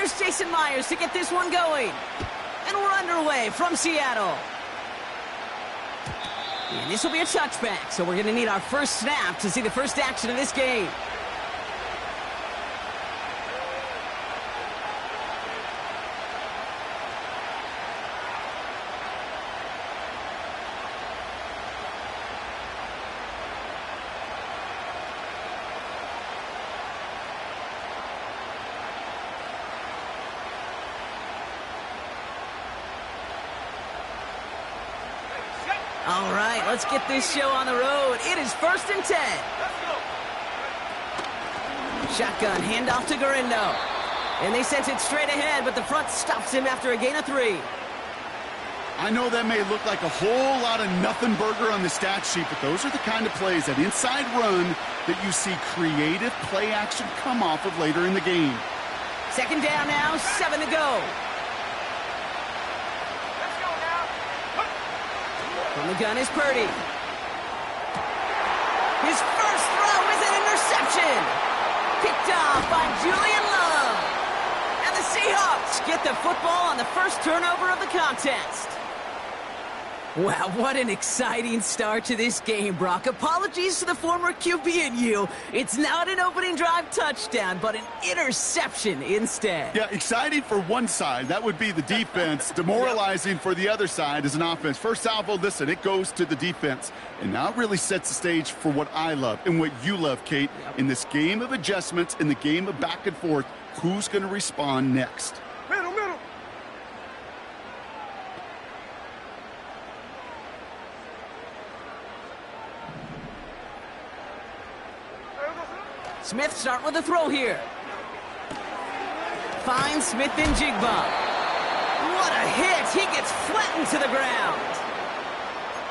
Here's Jason Myers to get this one going. And we're underway from Seattle. And this will be a touchback, so we're going to need our first snap to see the first action of this game. All right, let's get this show on the road. It is 1st and 10. Shotgun, handoff to Garindo. And they sent it straight ahead, but the front stops him after a gain of 3. I know that may look like a whole lot of nothing burger on the stat sheet, but those are the kind of plays, that inside run, that you see creative play action come off of later in the game. 2nd down now, 7 to go. From the gun is Purdy. His first throw is an interception. Picked off by Julian Love. And the Seahawks get the football on the first turnover of the contest. Wow, what an exciting start to this game, Brock. Apologies to the former QB and you. It's not an opening drive touchdown, but an interception instead. Yeah, exciting for one side. That would be the defense. Demoralizing for the other side as an offense. First salvo, listen, it goes to the defense. And now it really sets the stage for what I love and what you love, Kate. In this game of adjustments, in the game of back and forth, who's going to respond next? Middle. Smith start with a throw here. Finds Smith and Jigba. What a hit! He gets flattened to the ground.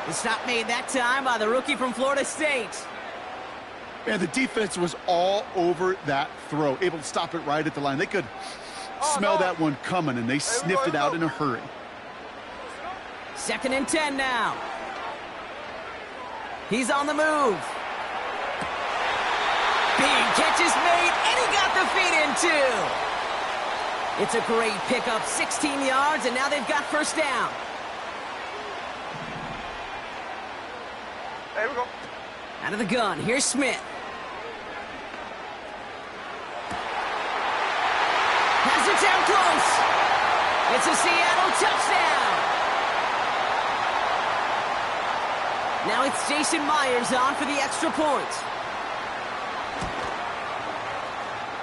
The stop made that time by the rookie from Florida State. Man, the defense was all over that throw, able to stop it right at the line. They could smell that one coming, and they sniffed it out in a hurry. 2nd and 10 now. He's on the move. Big catch is made, and he got the feet in, too. It's a great pickup, 16 yards, and now they've got first down. There we go. Out of the gun, here's Smith. Has it down close. It's a Seattle touchdown. Now it's Jason Myers on for the extra point.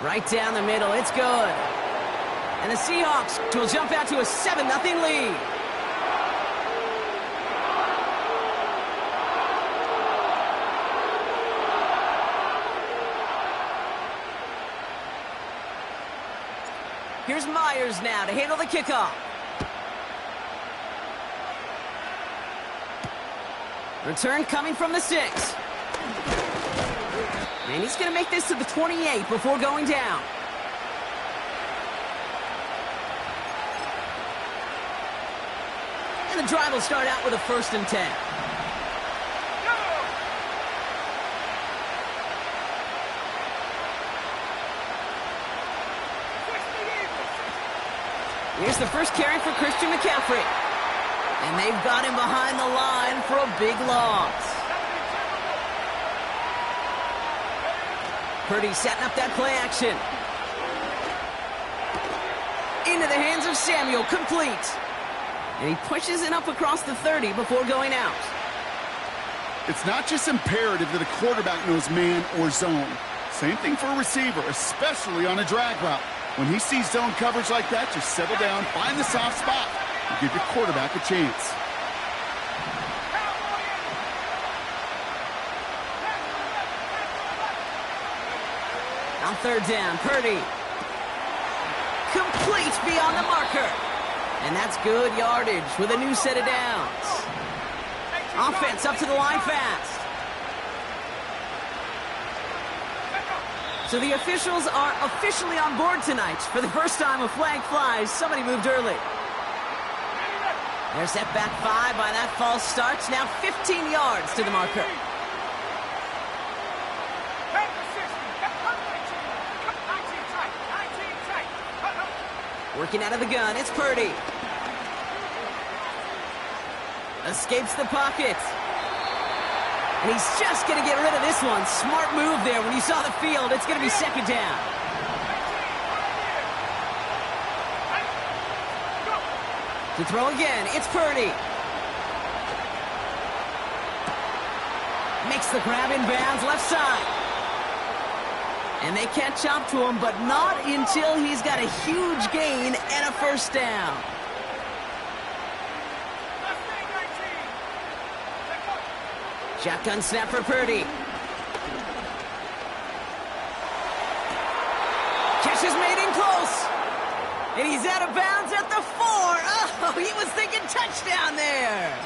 Right down the middle, it's good. And the Seahawks will jump out to a 7-0 lead. Here's Myers now to handle the kickoff. Return coming from the 6. And he's going to make this to the 28 before going down. And the drive will start out with a 1st and 10. Here's the first carry for Christian McCaffrey. And they've got him behind the line for a big loss. Purdy setting up that play action. Into the hands of Samuel, complete. And he pushes it up across the 30 before going out. It's not just imperative that a quarterback knows man or zone. Same thing for a receiver, especially on a drag route. When he sees zone coverage like that, just settle down, find the soft spot, and give your quarterback a chance. On 3rd down, Purdy. Complete beyond the marker. And that's good yardage with a new set of downs. Offense up to the line fast. So the officials are officially on board tonight. For the first time, a flag flies. Somebody moved early. They're set back 5 by that false start. Now 15 yards to the marker. Working out of the gun, it's Purdy. Escapes the pocket. And he's just going to get rid of this one. Smart move there. When you saw the field, it's going to be second down. To throw again, it's Purdy. Makes the grab in bounds, left side. And they catch up to him, but not until he's got a huge gain and a first down. Shotgun snap for Purdy. Catch is made in close. And he's out of bounds at the 4. Oh, he was thinking touchdown there.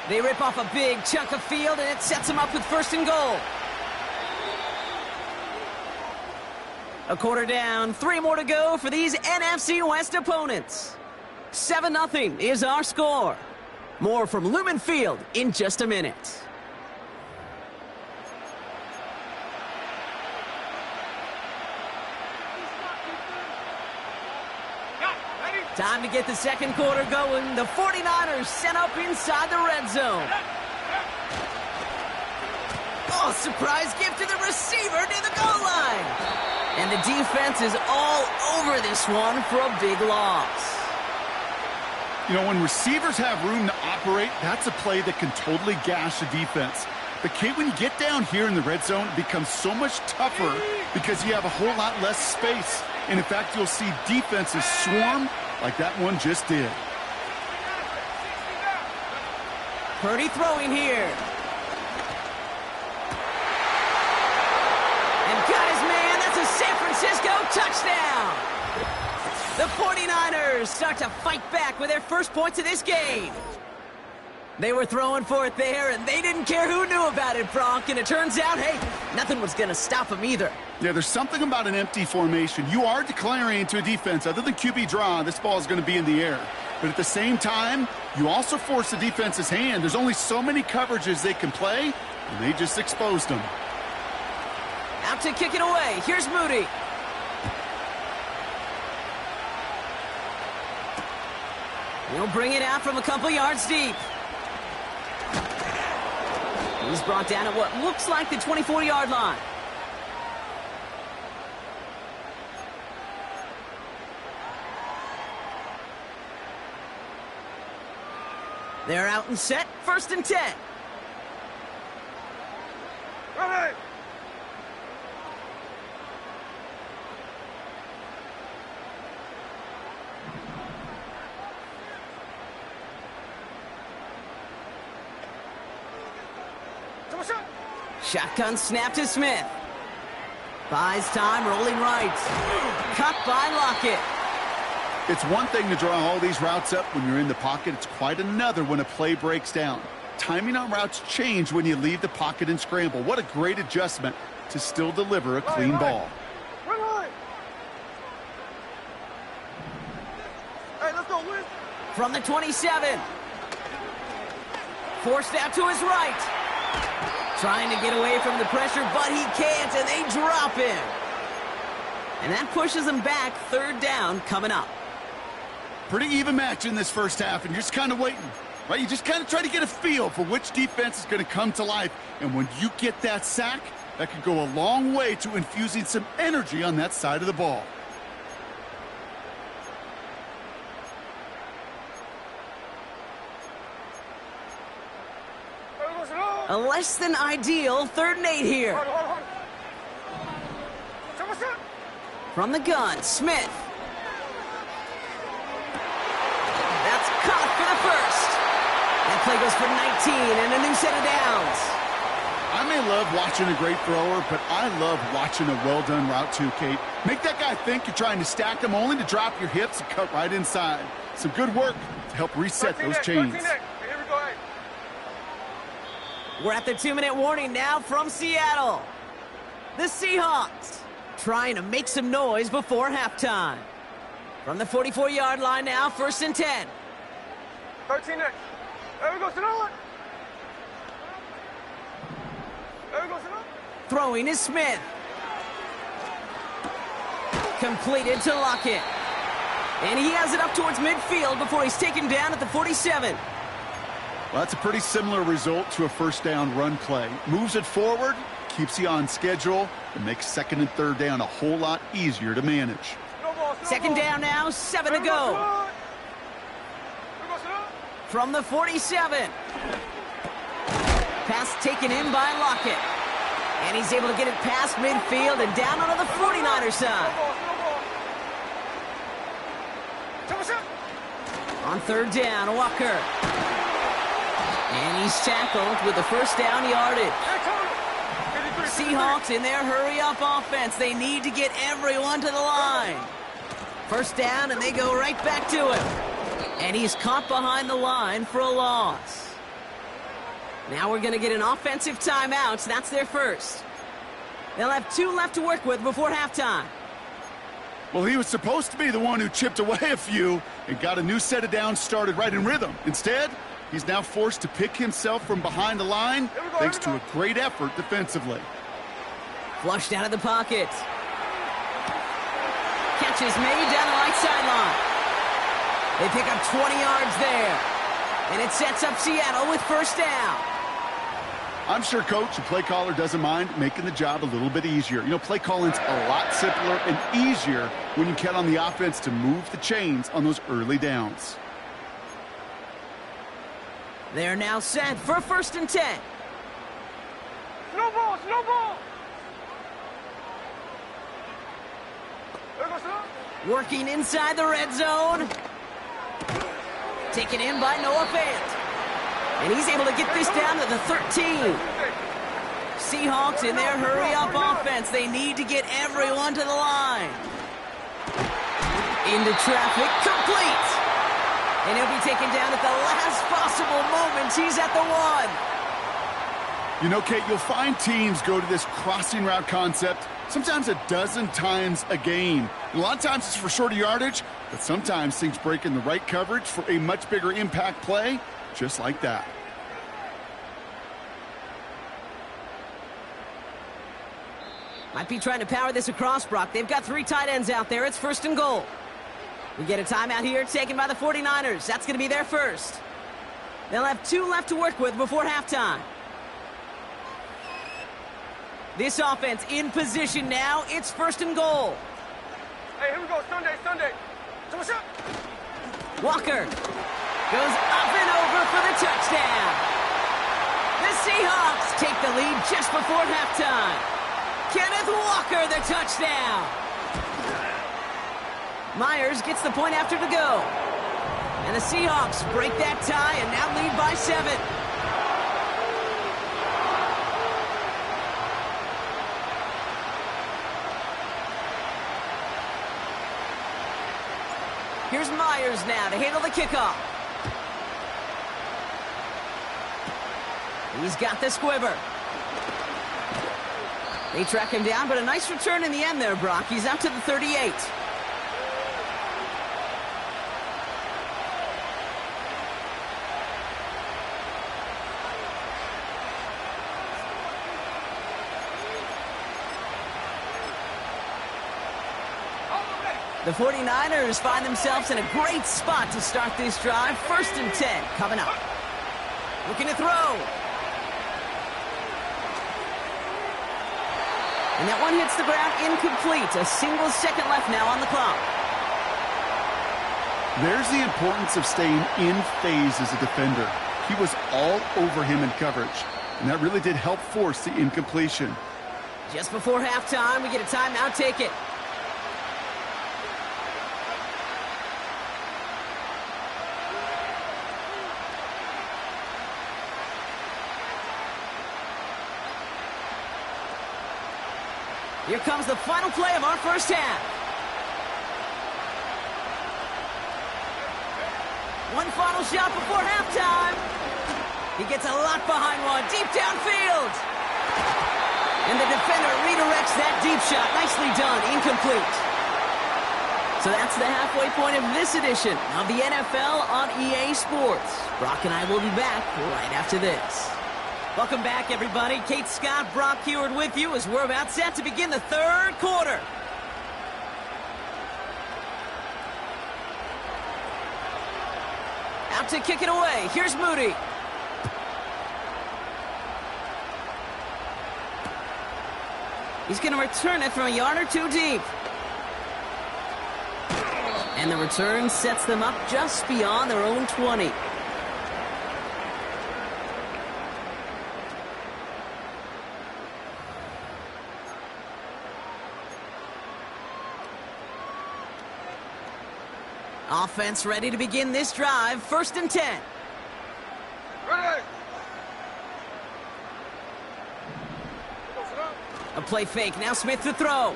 They rip off a big chunk of field, and it sets him up with first and goal. A quarter down, 3 more to go for these NFC West opponents. 7-0 is our score. More from Lumen Field in just a minute. Time to get the second quarter going. The 49ers sent up inside the red zone. Oh, surprise gift to the receiver near the goal line. And the defense is all over this one for a big loss. You know, when receivers have room to operate, that's a play that can totally gash a defense. But, Kate, when you get down here in the red zone, it becomes so much tougher because you have a whole lot less space. And, in fact, you'll see defenses swarm like that one just did. Purdy throwing here. And guys, man, that's a San Francisco touchdown. The 49ers start to fight back with their first points of this game. They were throwing for it there, and they didn't care who knew about it, Bronk. And it turns out, hey, nothing was going to stop them either. Yeah, there's something about an empty formation. You are declaring to a defense, other than QB draw, this ball is going to be in the air. But at the same time, you also force the defense's hand. There's only so many coverages they can play, and they just exposed them. Out to kick it away. Here's Moody. He'll bring it out from a couple yards deep. He's brought down at what looks like the 24-yard line. They're out and set. First and 10. Ready. Shotgun snap to Smith. Buys time, rolling right. Cut by Lockett. It's one thing to draw all these routes up when you're in the pocket. It's quite another when a play breaks down. Timing on routes change when you leave the pocket and scramble. What a great adjustment to still deliver a clean ball. Hey, let's go, win. From the 27. Forced out to his right. Trying to get away from the pressure, but he can't, and they drop him. And that pushes him back. Third down coming up. Pretty even match in this first half, and you're just kind of waiting, right? You just kind of try to get a feel for which defense is going to come to life. And when you get that sack, that could go a long way to infusing some energy on that side of the ball. A less than ideal 3rd and 8 here. From the gun, Smith. That's caught for the first. That play goes for 19 and a new set of downs. I may love watching a great thrower, but I love watching a well-done route too, Kate. Make that guy think you're trying to stack him only to drop your hips and cut right inside. Some good work to help reset those chains. We're at the 2-minute warning now from Seattle. The Seahawks trying to make some noise before halftime. From the 44-yard line now, 1st and 10. 13 next. There we go, Sonoma. There we go, Sonoma. Throwing is Smith. Completed to Lockett. And he has it up towards midfield before he's taken down at the 47. Well, that's a pretty similar result to a first down run play. Moves it forward, keeps you on schedule, and makes second and third down a whole lot easier to manage. Second down now, 7 to go. From the 47. Pass taken in by Lockett. And he's able to get it past midfield and down onto the 49er side. On third down, Walker. And he's tackled with the first down yardage. Seahawks in their hurry-up offense. They need to get everyone to the line. First down, and they go right back to him. And he's caught behind the line for a loss. Now we're going to get an offensive timeout. So that's their first. They'll have 2 left to work with before halftime. Well, he was supposed to be the one who chipped away a few and got a new set of downs started right in rhythm. Instead, he's now forced to pick himself from behind the line thanks to a great effort defensively. Flushed out of the pocket. Catch is made down the right sideline. They pick up 20 yards there. And it sets up Seattle with first down. I'm sure coach and play caller doesn't mind making the job a little bit easier. You know, play calling's a lot simpler and easier when you count on the offense to move the chains on those early downs. They're now set for first and 10. Snow ball, snow ball. Working inside the red zone. Taken in by Noah Fant. And he's able to get this down to the 13. Seahawks in their hurry-up offense. They need to get everyone to the line. Into traffic, complete. And he'll be taken down at the last possible moment. He's at the 1. You know, Kate, you'll find teams go to this crossing route concept sometimes a dozen times a game. And a lot of times it's for shorter yardage, but sometimes things break in the right coverage for a much bigger impact play, just like that. Might be trying to power this across, Brock. They've got 3 tight ends out there. It's first and goal. We get a timeout here taken by the 49ers. That's going to be their first. They'll have 2 left to work with before halftime. This offense in position now. It's first and goal. Hey, here we go. Sunday, Sunday. So what's up? Walker goes up and over for the touchdown. The Seahawks take the lead just before halftime. Kenneth Walker, the touchdown. Myers gets the point after to go. And the Seahawks break that tie and now lead by 7. Here's Myers now to handle the kickoff. He's got the squibber. They track him down, but a nice return in the end there, Brock. He's out to the 38. The 49ers find themselves in a great spot to start this drive. First and 10 coming up. Looking to throw. And that one hits the ground incomplete. A single second left now on the clock. There's the importance of staying in phase as a defender. He was all over him in coverage, and that really did help force the incompletion. Just before halftime, we get a timeout. Take it. Here comes the final play of our first half. One final shot before halftime. He gets a lot behind one, deep downfield. And the defender redirects that deep shot. Nicely done, incomplete. So that's the halfway point of this edition of the NFL on EA Sports. Brock and I will be back right after this. Welcome back, everybody. Kate Scott, Brock Heward with you as we're about set to begin the third quarter. Out to kick it away. Here's Moody. He's going to return it from a yard or two deep. And the return sets them up just beyond their own 20. Offense ready to begin this drive. 1st and 10. Ready. A play fake. Now Smith to throw.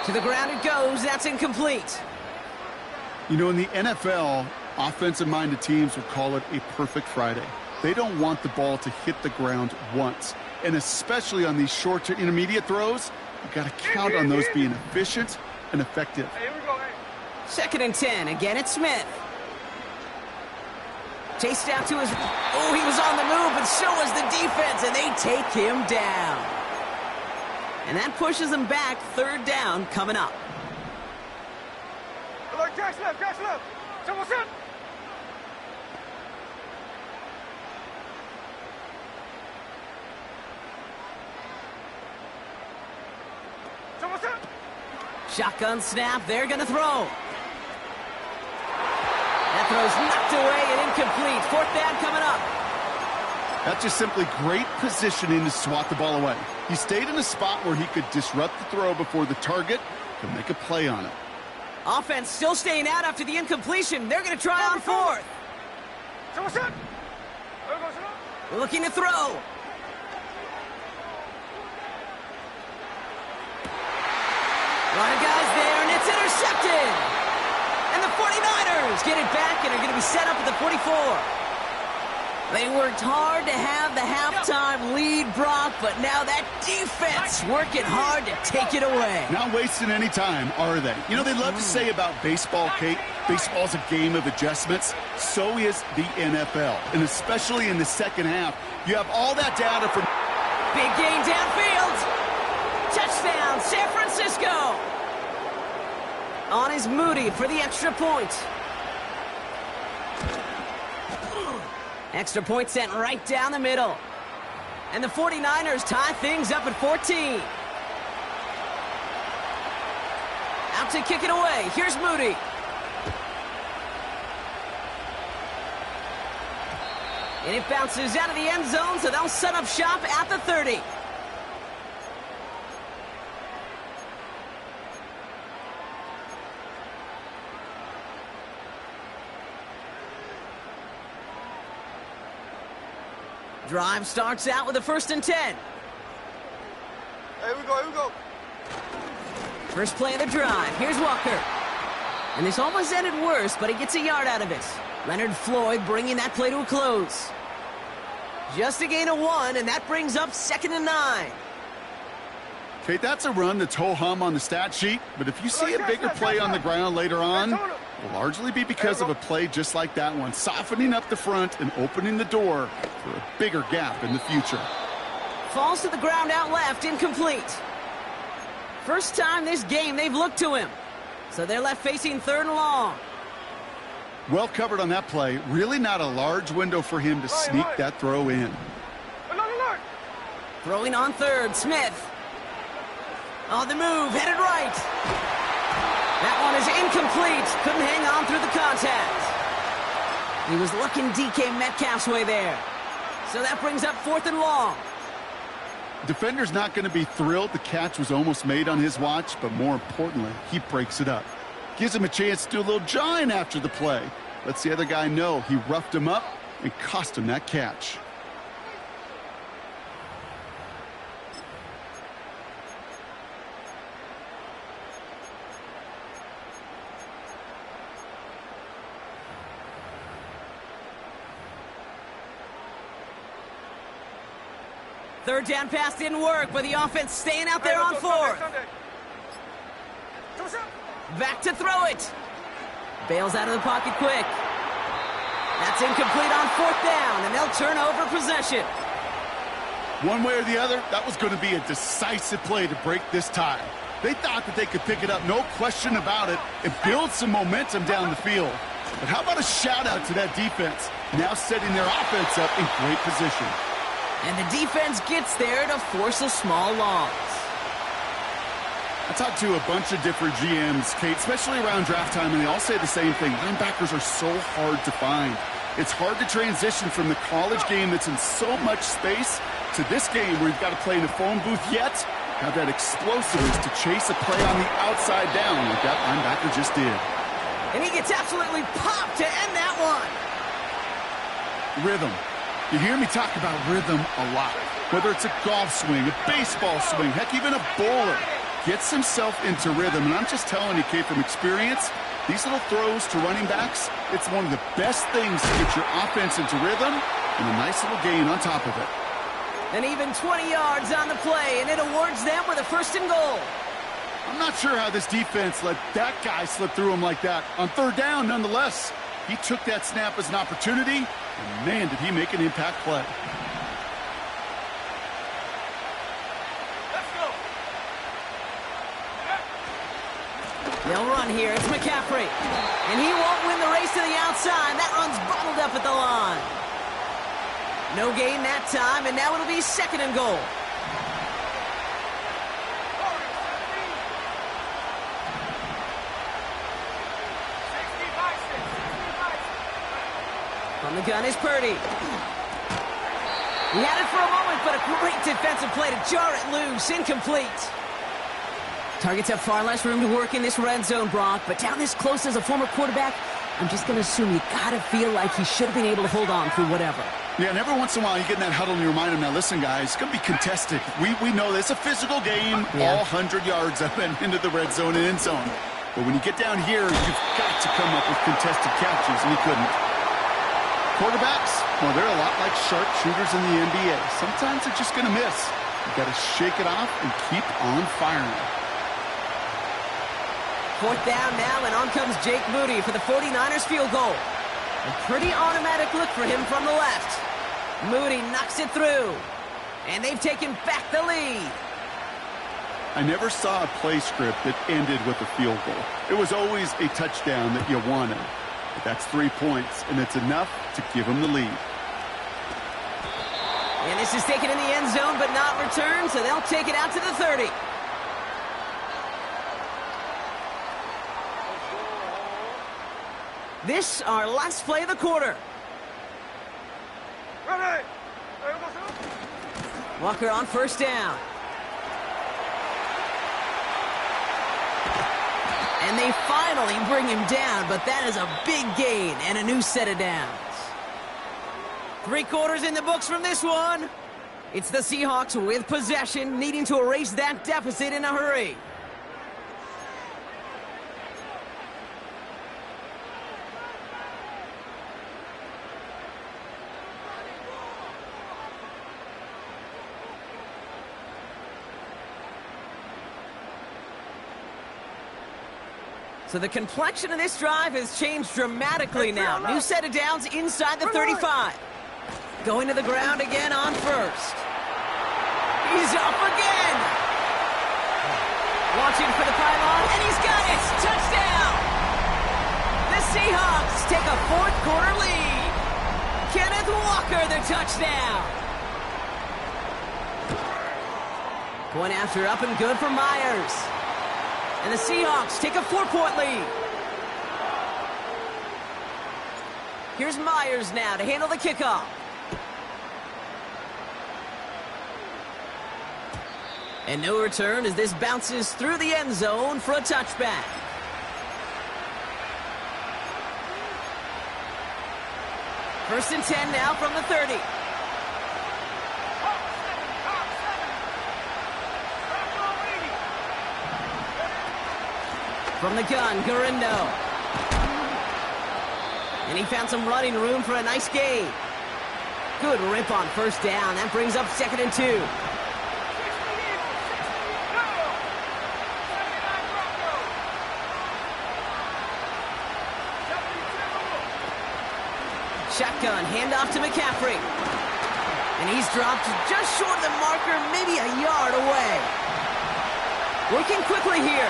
To the ground it goes. That's incomplete. You know, in the NFL, offensive-minded teams would call it a perfect Friday. They don't want the ball to hit the ground once. And especially on these short to intermediate throws, you've got to count on those being efficient and effective. Hey, here we go. Hey. 2nd and 10. Again, it's Smith. Chased out to his... Oh, he was on the move, but so was the defense, and they take him down. And that pushes them back. 3rd down coming up. Look, catch left, catch left. Someone set. Someone set. Shotgun snap. They're going to throw. That throw's knocked away and incomplete. 4th down coming up. That's just simply great positioning to swat the ball away. He stayed in a spot where he could disrupt the throw before the target could make a play on it. Offense still staying out after the incompletion. They're going to try on 4th. Someone set. There goes it. Looking to throw. A lot of guys there, and it's intercepted. And the 49ers get it back and are going to be set up at the 44. They worked hard to have the halftime lead, Brock, but now that defense working hard to take it away. Not wasting any time, are they? You know, they love to say about baseball, Kate, baseball's a game of adjustments. So is the NFL. And especially in the second half, you have all that data from... Big game downfield. Touchdown, San Francisco. On is Moody for the extra point. Extra point sent right down the middle. And the 49ers tie things up at 14. Out to kick it away. Here's Moody. And it bounces out of the end zone, so they'll set up shop at the 30. Drive starts out with a 1st and 10. Here we go, here we go. First play of the drive. Here's Walker. And this almost ended worse, but he gets a yard out of it. Leonard Floyd bringing that play to a close. Just a gain of 1, and that brings up 2nd and 9. Kate, that's a run that's ho-hum on the stat sheet, but if you see a bigger play on the ground later on, it'll largely be because of a play just like that one, softening up the front and opening the door for a bigger gap in the future. Falls to the ground out left, incomplete. First time this game they've looked to him. So they're left facing 3rd and long. Well covered on that play. Really not a large window for him to sneak that throw in. Throwing on 3rd, Smith. On the move, headed right. That one is incomplete. Couldn't hang on through the contact. He was looking DK Metcalf's way there. So that brings up 4th and long. Defender's not going to be thrilled the catch was almost made on his watch, but more importantly, he breaks it up. Gives him a chance to do a little jawing after the play. Lets the other guy know he roughed him up and cost him that catch. Third down pass didn't work, but the offense staying out there on 4th. Back to throw it. Bails out of the pocket quick. That's incomplete on 4th down, and they'll turn over possession. One way or the other, that was going to be a decisive play to break this tie. They thought that they could pick it up, no question about it, and build some momentum down the field. But how about a shout-out to that defense? Now setting their offense up in great position. And the defense gets there to force a small loss. I talked to a bunch of different GMs, Kate, especially around draft time, and they all say the same thing. Linebackers are so hard to find. It's hard to transition from the college game that's in so much space to this game where you've got to play in a phone booth, yet have that explosiveness to chase a play on the outside down like that linebacker just did. And he gets absolutely popped to end that one. Rhythm. You hear me talk about rhythm a lot. Whether it's a golf swing, a baseball swing, heck, even a bowler gets himself into rhythm. And I'm just telling you, Kate, from experience, these little throws to running backs, it's one of the best things to get your offense into rhythm and a nice little gain on top of it. And even 20 yards on the play, and it awards them with a 1st and goal. I'm not sure how this defense let that guy slip through him like that. On 3rd down, nonetheless, he took that snap as an opportunity, and man, did he make an impact play. Let's go. They'll run here. It's McCaffrey. And he won't win the race to the outside. That run's bottled up at the line. No gain that time, and now it'll be 2nd and goal. From the gun is Purdy. He had it for a moment, but a great defensive play to jar it loose. Incomplete. Targets have far less room to work in this red zone, Brock, but down this close as a former quarterback, I'm just going to assume you got to feel like he should have been able to hold on through whatever. Yeah, and every once in a while you get in that huddle and you remind him, now listen, guys, it's going to be contested. We know this. It's a physical game, all 100 yards up and into the red zone and end zone. But when you get down here, you've got to come up with contested catches, and he couldn't. Quarterbacks, well, they're a lot like sharpshooters in the NBA. Sometimes they're just going to miss. You've got to shake it off and keep on firing. 4th down now, and on comes Jake Moody for the 49ers field goal. A pretty automatic look for him from the left. Moody knocks it through, and they've taken back the lead. I never saw a play script that ended with a field goal. It was always a touchdown that you wanted. But that's 3 points, and it's enough to give them the lead. And this is taken in the end zone, but not returned, so they'll take it out to the 30. This, our last play of the quarter. Ready. Walker on 1st down. And they finally bring him down, but that is a big gain and a new set of downs. 3 quarters in the books from this one. It's the Seahawks with possession, needing to erase that deficit in a hurry. So the complexion of this drive has changed dramatically now. New set of downs inside the 35. Going to the ground again on 1st. He's up again. Launching for the pylon, and he's got it. Touchdown. The Seahawks take a 4th quarter lead. Kenneth Walker, the touchdown. Point after up and good for Myers. And the Seahawks take a 4-point lead. Here's Myers now to handle the kickoff. And no return as this bounces through the end zone for a touchback. First and 10 now from the 30. From the gun, Garindo. And he found some running room for a nice gain. Good rip on 1st down. That brings up 2nd and 2. Shotgun, handoff to McCaffrey. And he's dropped just short of the marker, maybe a yard away. Working quickly here.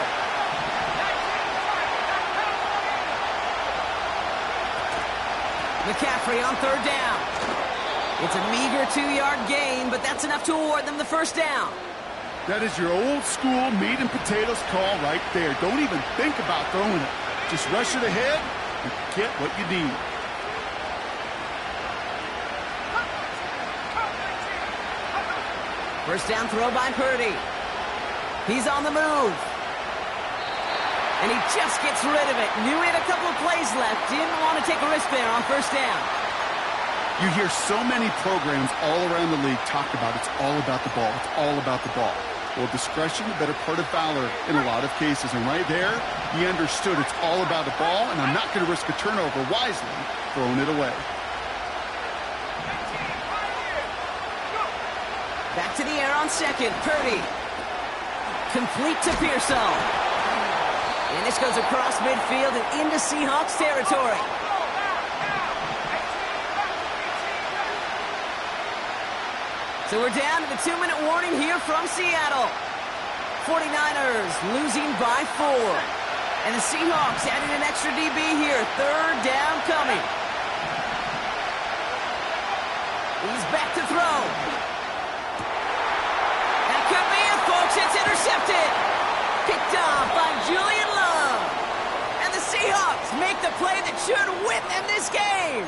McCaffrey on third down. It's a meager 2-yard gain, but that's enough to award them the first down. That is your old school meat and potatoes call right there. Don't even think about throwing it. Just rush it ahead and get what you need. First down throw by Purdy. He's on the move. And he just gets rid of it. Knew he had a couple of plays left. Didn't want to take a risk there on first down. You hear so many programs all around the league talk about it's all about the ball. It's all about the ball. Well, discretion, the better part of valor in a lot of cases. And right there, he understood it's all about the ball, and I'm not going to risk a turnover wisely, throwing it away. Back to the air on second. Purdy. Complete to Pearson. And this goes across midfield and into Seahawks territory. So we're down to the 2-minute warning here from Seattle. 49ers losing by 4. And the Seahawks adding an extra DB here. Third down coming. He's back to throw. That could be it, folks. It's intercepted. Picked off by Julian Love. And the Seahawks make the play that should win them this game.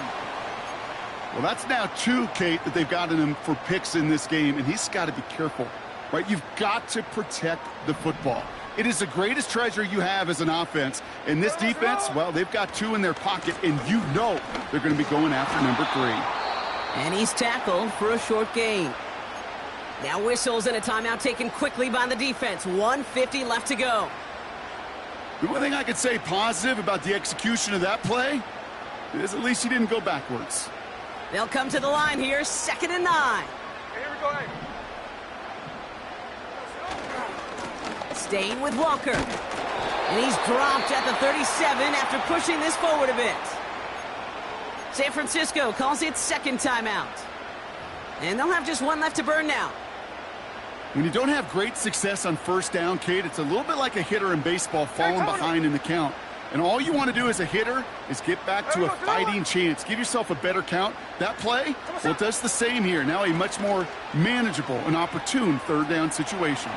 Well, that's now 2, Kate, that they've gotten him for picks in this game, and he's got to be careful, right? You've got to protect the football. It is the greatest treasure you have as an offense. And this defense, well, they've got 2 in their pocket, and you know they're going to be going after number 3. And he's tackled for a short gain. Now whistles and a timeout taken quickly by the defense. 1:50 left to go. The one thing I could say positive about the execution of that play is at least he didn't go backwards. They'll come to the line here, 2nd and 9. Here we go. Staying with Walker. And he's dropped at the 37 after pushing this forward a bit. San Francisco calls it second timeout. And they'll have just 1 left to burn now. When you don't have great success on first down, Kate, it's a little bit like a hitter in baseball falling behind in the count. And all you want to do as a hitter is get back to a fighting chance. Give yourself a better count. That play, well, it does the same here. Now a much more manageable and opportune third down situation.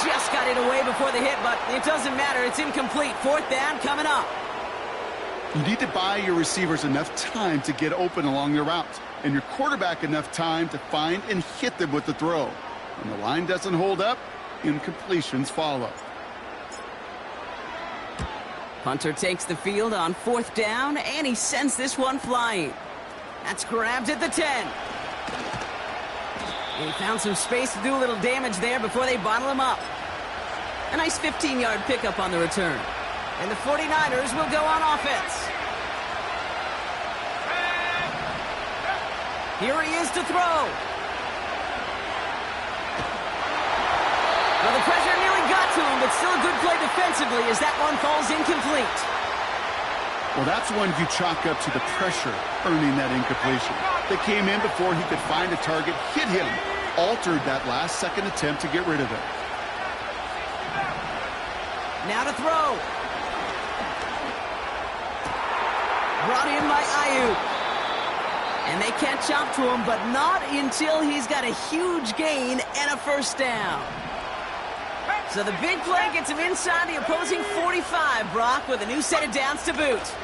Just got it away before the hit, but it doesn't matter. It's incomplete. 4th down coming up. You need to buy your receivers enough time to get open along their routes, and your quarterback enough time to find and hit them with the throw. When the line doesn't hold up, incompletions follow. Hunter takes the field on 4th down, and he sends this one flying. That's grabbed at the 10. And he found some space to do a little damage there before they bottle him up. A nice 15-yard pickup on the return. And the 49ers will go on offense. Here he is to throw. Well, the pressure nearly got to him, but still a good play defensively as that one falls incomplete. Well, that's one you chalk up to the pressure earning that incompletion. They came in before he could find a target, hit him, altered that last-second attempt to get rid of it. Now to throw. Brought in by Ayuk. And they catch up to him, but not until he's got a huge gain and a first down. So the big play gets him inside the opposing 45, Brock, with a new set of downs to boot.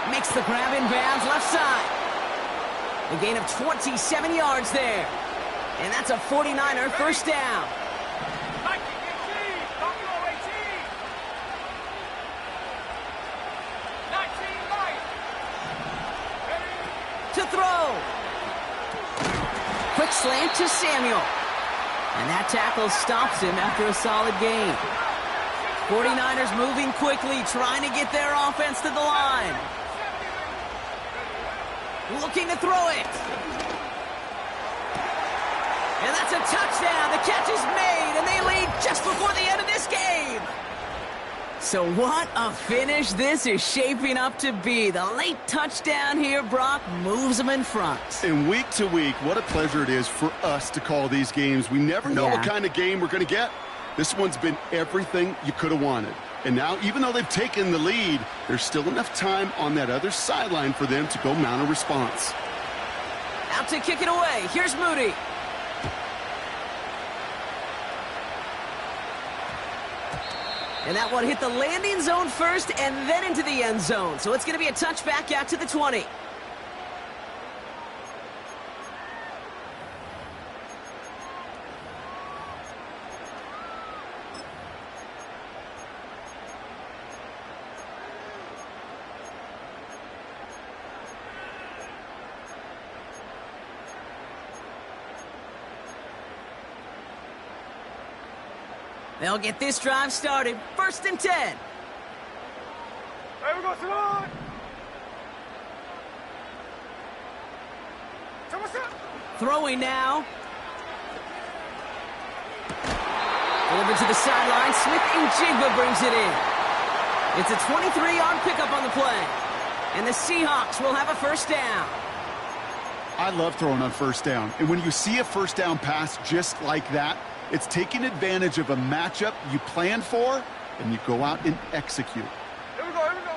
Makes the grab in bounds left side. A gain of 27 yards there. And that's a 49er first down. To throw. Quick slant to Samuel. And that tackle stops him after a solid gain. 49ers moving quickly, trying to get their offense to the line. Looking to throw it. And that's a touchdown. The catch is made, and they lead just before the end of this game. So what a finish this is shaping up to be. The late touchdown here, Brock, moves them in front. And week to week, what a pleasure it is for us to call these games. We never know what kind of game we're going to get. This one's been everything you could have wanted. And now, even though they've taken the lead, there's still enough time on that other sideline for them to go mount a response. Out to kick it away. Here's Moody. And that one hit the landing zone first and then into the end zone. So it's going to be a touchback out to the 20. They'll get this drive started. 1st and 10. Hey, we go, Simone! Throwing now. Delivered to the sideline. Smith and Jigba brings it in. It's a 23-yard pickup on the play. And the Seahawks will have a 1st down. I love throwing on 1st down. And when you see a 1st down pass just like that, it's taking advantage of a matchup you planned for, and you go out and execute. Here we go, here we go.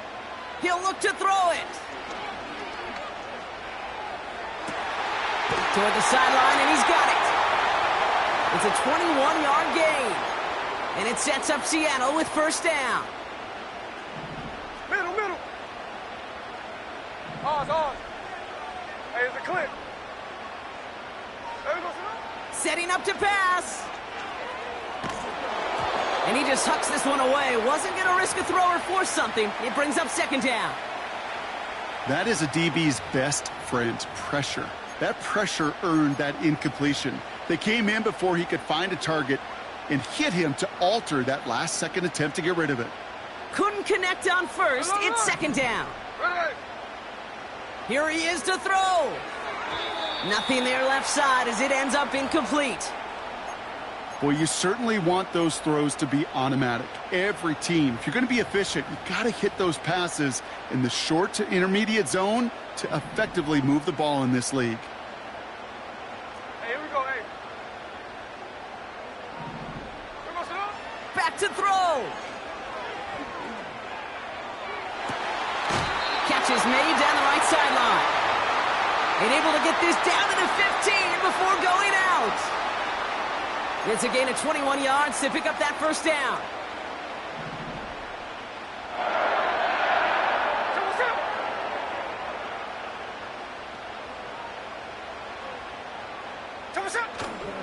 He'll look to throw it. Toward the sideline, and he's got it. It's a 21-yard gain. And it sets up Seattle with 1st down. Middle, middle. Oz. Hey, it's a clip. There we go, Simone. Setting up to pass. And he just hucks this one away. Wasn't going to risk a throw or force something. It brings up 2nd down. That is a DB's best friend, pressure. That pressure earned that incompletion. They came in before he could find a target and hit him to alter that last-second attempt to get rid of it. Couldn't connect on 1st. It's 2nd down. Ready. Here he is to throw. Nothing there left side as it ends up incomplete. Well, you certainly want those throws to be automatic. Every team, if you're going to be efficient, you got to hit those passes in the short to intermediate zone to effectively move the ball in this league. Hey, here we go, hey. Here we go, Simone. Back to throw. Catch is made down the right sideline. And able to get this down to the 15 before going out. It's a gain of 21 yards to pick up that 1st down.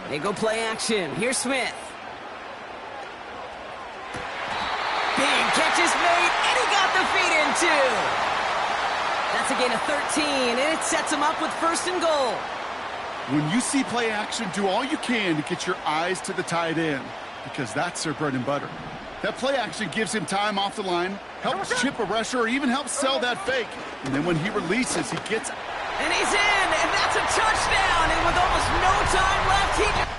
They go play action. Here's Smith. Big catch is made, and he got the feet in too. That's a gain of 13, and it sets him up with 1st and goal. When you see play action, do all you can to get your eyes to the tight end, because that's their bread and butter. That play action gives him time off the line, helps chip a rusher, or even helps sell that fake. And then when he releases, he gets... And he's in, and that's a touchdown, and with almost no time left, he...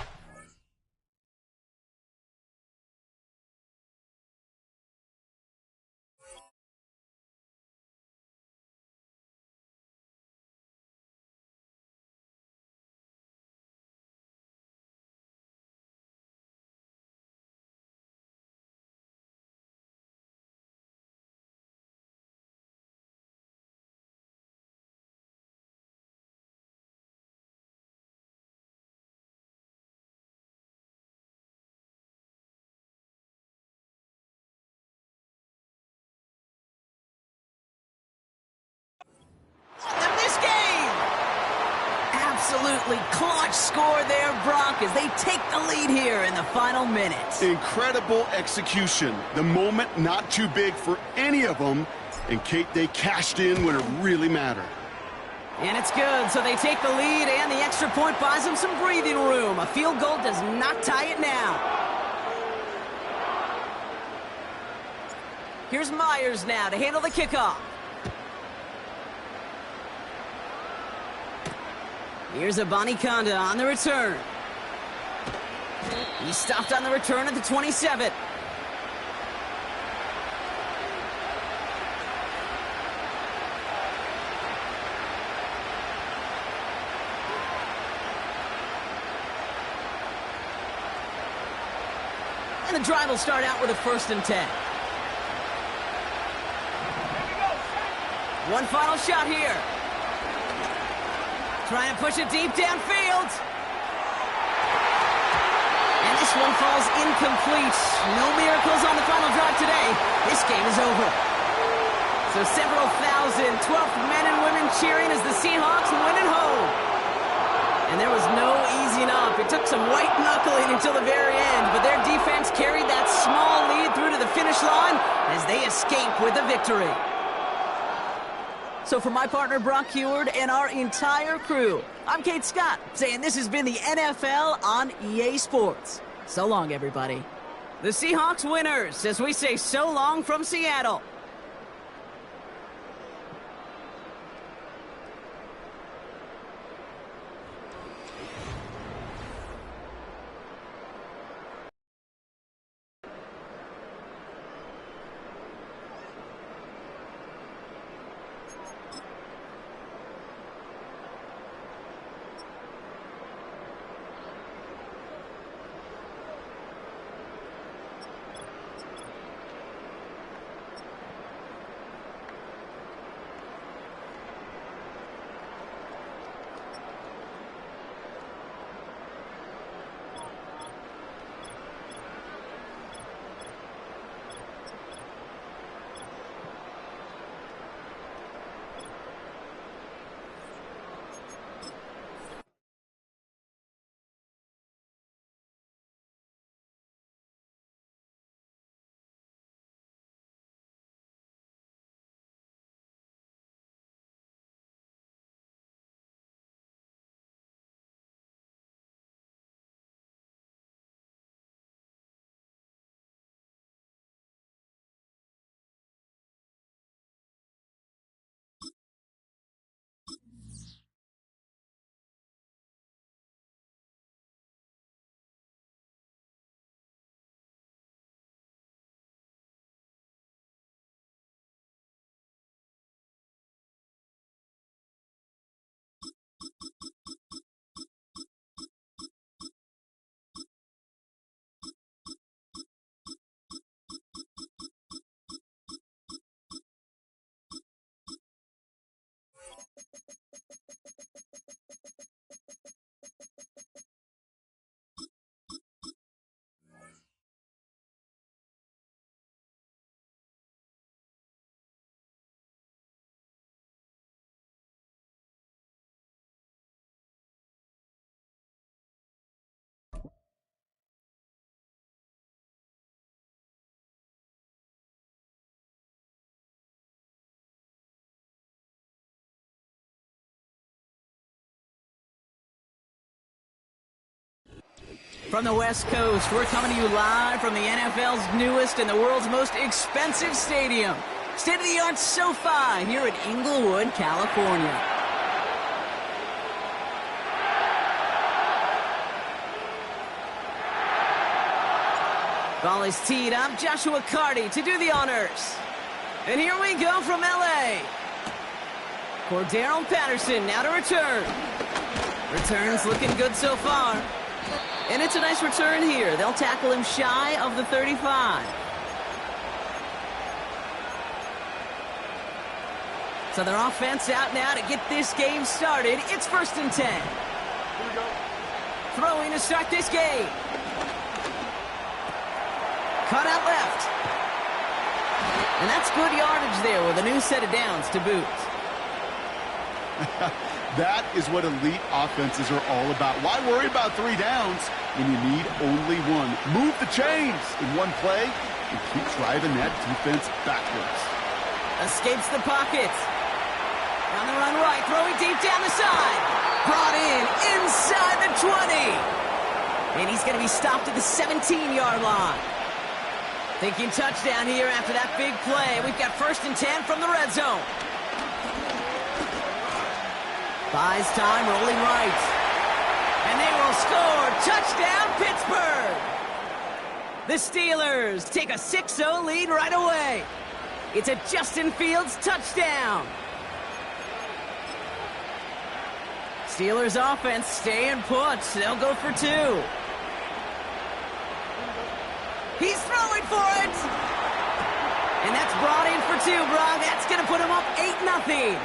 This game! Absolutely clutch score there, Brock, as they take the lead here in the final minutes. Incredible execution. The moment not too big for any of them. And, Kate, they cashed in when it really mattered. And it's good, so they take the lead, and the extra point buys them some breathing room. A field goal does not tie it now. Here's Myers now to handle the kickoff. Here's Abanikanda on the return. He stopped on the return at the 27. And the drive will start out with a 1st and 10. One final shot here. Trying to push it deep downfield. And this one falls incomplete. No miracles on the final drive today. This game is over. So several thousand 12th men and women cheering as the Seahawks win it home. And there was no easing up. It took some white knuckling until the very end, but their defense carried that small lead through to the finish line as they escape with a victory. So for my partner Brock Heward and our entire crew, I'm Kate Scott, saying this has been the NFL on EA Sports. So long, everybody. The Seahawks winners, as we say so long from Seattle. From the West Coast, we're coming to you live from the NFL's newest and the world's most expensive stadium. State-of-the-art SoFi here at Inglewood, California. Ball is teed up. Joshua Carty to do the honors. And here we go from L.A. Cordarrelle Patterson now to return. Returns looking good so far. And it's a nice return here. They'll tackle him shy of the 35. So their offense out now to get this game started. It's 1st and 10. Here we go. Throwing to start this game. Cut out left. And that's good yardage there with a new set of downs to boot. That is what elite offenses are all about. Why worry about 3 downs when you need only 1? Move the chains in one play and keep driving that defense backwards. Escapes the pocket. On the run right, throwing deep down the side. Brought in inside the 20. And he's going to be stopped at the 17-yard line. Thinking touchdown here after that big play. We've got 1st and 10 from the red zone. Buys time, rolling right. And they will score. Touchdown, Pittsburgh! The Steelers take a 6-0 lead right away. It's a Justin Fields touchdown. Steelers offense staying put. They'll go for 2. He's throwing for it. And that's brought in for 2, Brock. That's going to put him up 8-0.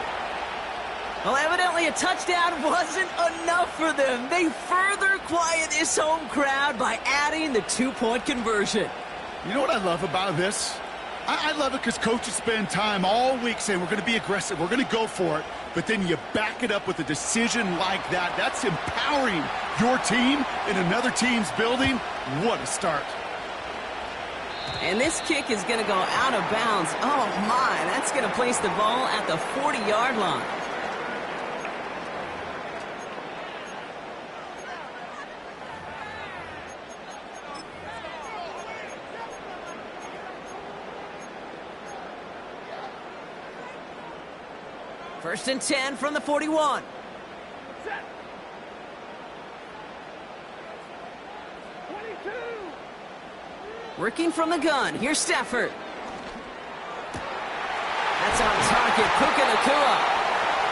Well, evidently a touchdown wasn't enough for them. They further quiet this home crowd by adding the 2-point conversion. You know what I love about this? I love it because coaches spend time all week saying we're going to be aggressive, we're going to go for it, but then you back it up with a decision like that. That's empowering your team in another team's building. What a start. And this kick is going to go out of bounds. Oh, my. That's going to place the ball at the 40-yard line. First and 10 from the 41. Working from the gun. Here's Stafford. That's on target. Puka Nacua.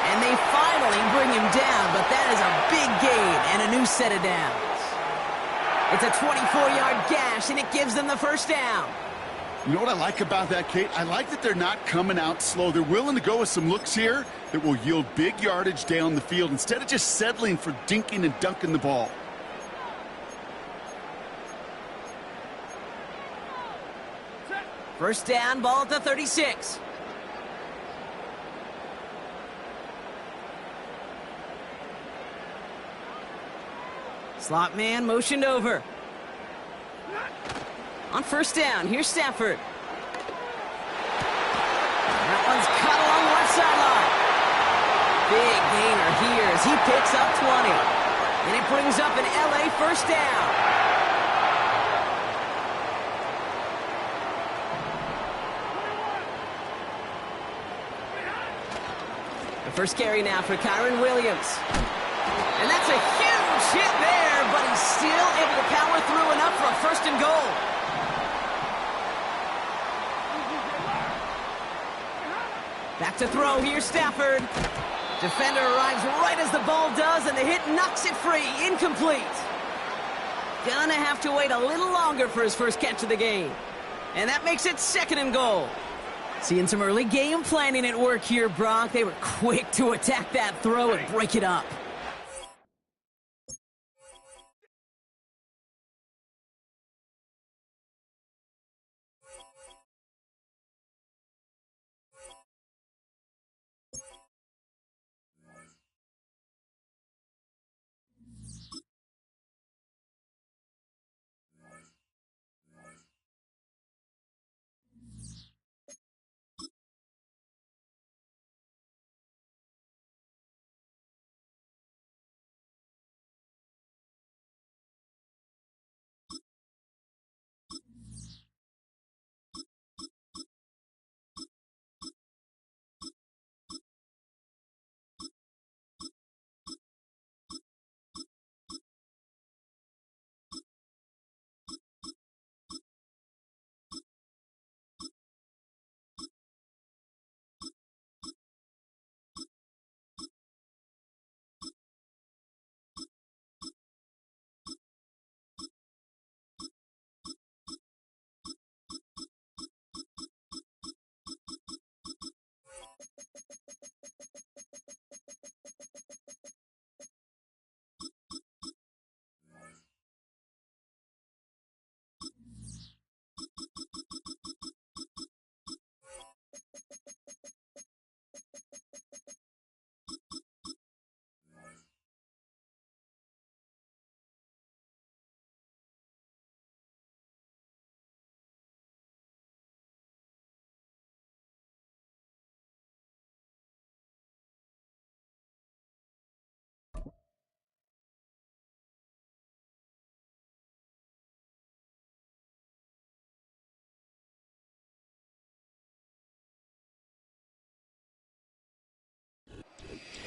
And they finally bring him down, but that is a big gain and a new set of downs. It's a 24-yard gash, and it gives them the first down. You know what I like about that, Kate? I like that they're not coming out slow. They're willing to go with some looks here that will yield big yardage down the field instead of just settling for dinking and dunking the ball. First down, ball at the 36. Slot man motioned over. On first down, here's Stafford. That one's cut along the left sideline. Big gainer here as he picks up 20. And it brings up an LA first down. The first carry now for Kyron Williams. And that's a huge hit there, but he's still able to power through enough for a first and goal. Back to throw, here's Stafford. Defender arrives right as the ball does, and the hit knocks it free, incomplete. Gonna have to wait a little longer for his first catch of the game. And that makes it second and goal. Seeing some early game planning at work here, Brock. They were quick to attack that throw and break it up.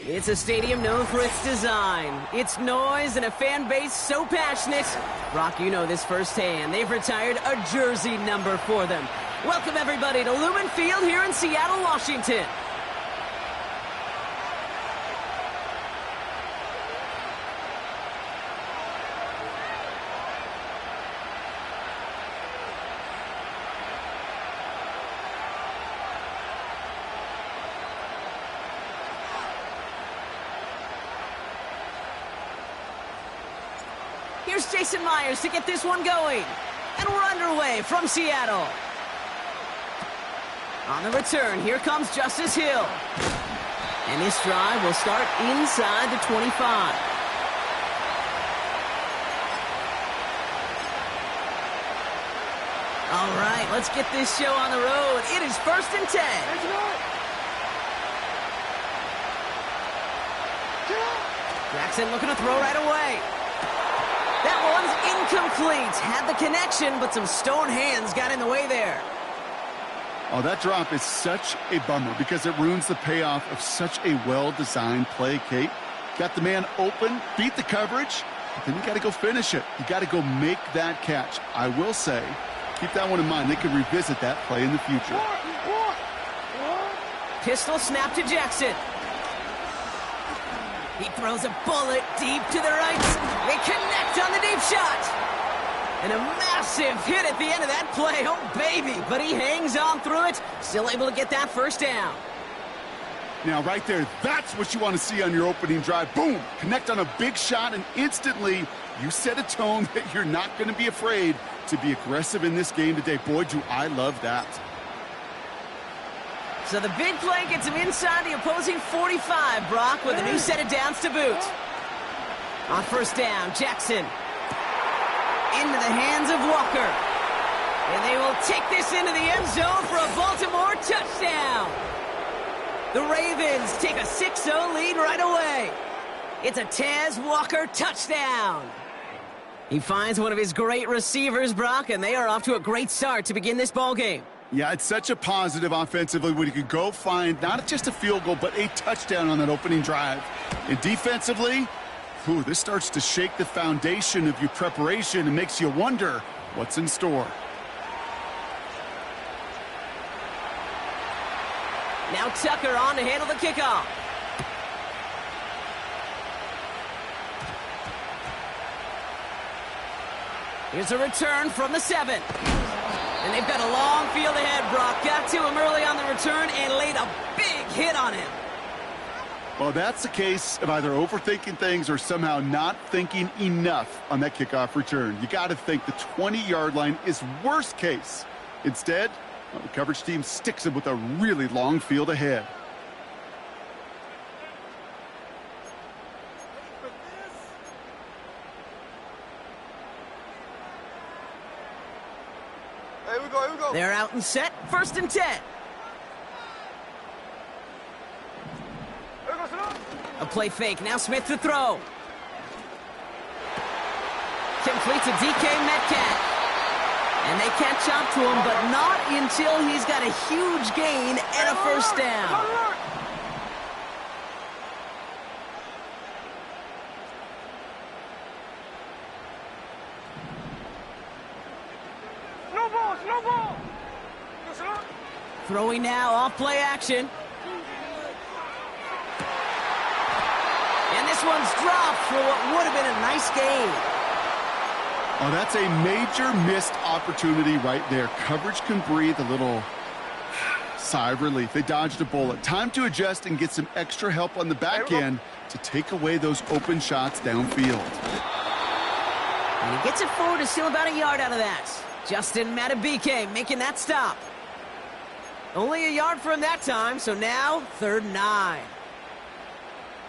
It's a stadium known for its design, its noise, and a fan base so passionate. Brock, you know this firsthand. They've retired a jersey number for them. Welcome, everybody, to Lumen Field here in Seattle, Washington. Here's Jason Myers to get this one going. And we're underway from Seattle. On the return, here comes Justice Hill. And this drive will start inside the 25. All right, let's get this show on the road. It is 1st and 10. Jackson looking to throw right away. That one's incomplete. Had the connection, but some stone hands got in the way there. Oh, that drop is such a bummer because it ruins the payoff of such a well-designed play, Kate. Got the man open, beat the coverage, but then you got to go finish it. You got to go make that catch. I will say, keep that one in mind. They can revisit that play in the future. Pistol snap to Jackson. He throws a bullet deep to the right. They connect on the deep shot. And a massive hit at the end of that play. Oh, baby. But he hangs on through it. Still able to get that first down. Now, right there, that's what you want to see on your opening drive. Boom! Connect on a big shot, and instantly you set a tone that you're not going to be afraid to be aggressive in this game today. Boy, do I love that. So the big play gets him inside the opposing 45, Brock, with a new set of downs to boot. On first down, Jackson. Into the hands of Walker. And they will take this into the end zone for a Baltimore touchdown. The Ravens take a 6-0 lead right away. It's a Tez Walker touchdown. He finds one of his great receivers, Brock, and they are off to a great start to begin this ballgame. Yeah, it's such a positive offensively when you can go find not just a field goal, but a touchdown on that opening drive. And defensively, this starts to shake the foundation of your preparation and makes you wonder what's in store. Now Tucker on to handle the kickoff. Here's a return from the 7. And they've got a long field ahead, Brock. Got to him early on the return and laid a big hit on him. Well, that's the case of either overthinking things or somehow not thinking enough on that kickoff return. You got to think the 20-yard line is worst case. Instead, the coverage team sticks him with a really long field ahead. Here we go. They're out and set. 1st and 10. A play fake. Now Smith to throw. Completes a DK Metcalf. And they catch up to him, but not until he's got a huge gain and a first down. No ball. Throwing now off play action. And this one's dropped for what would have been a nice gain. Oh, that's a major missed opportunity right there. Coverage can breathe a little sigh of relief. They dodged a bullet. Time to adjust and get some extra help on the back end to take away those open shots downfield. And he gets it forward to steal about a yard out of that. Justin Matabike making that stop. Only a yard for him that time, so now 3rd and 9.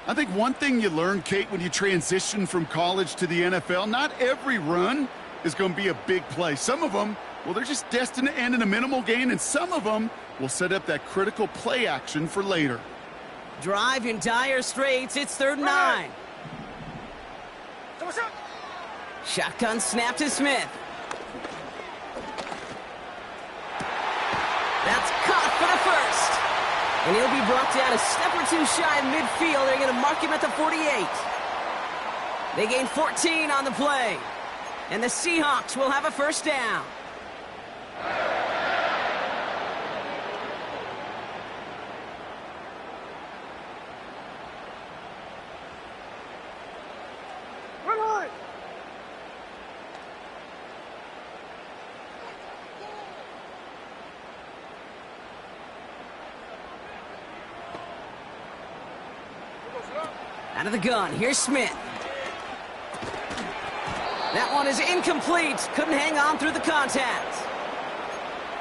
I think one thing you learn, Kate, when you transition from college to the NFL, not every run is going to be a big play. Some of them, well, they're just destined to end in a minimal gain, and some of them will set up that critical play action for later. Drive in dire straits. It's 3rd and 9. Shotgun snap to Smith. That's caught for the first. And he'll be brought down a step or two shy of midfield. They're going to mark him at the 48. They gain 14 on the play. And the Seahawks will have a first down. Out of the gun, here's Smith. That one is incomplete. Couldn't hang on through the contact.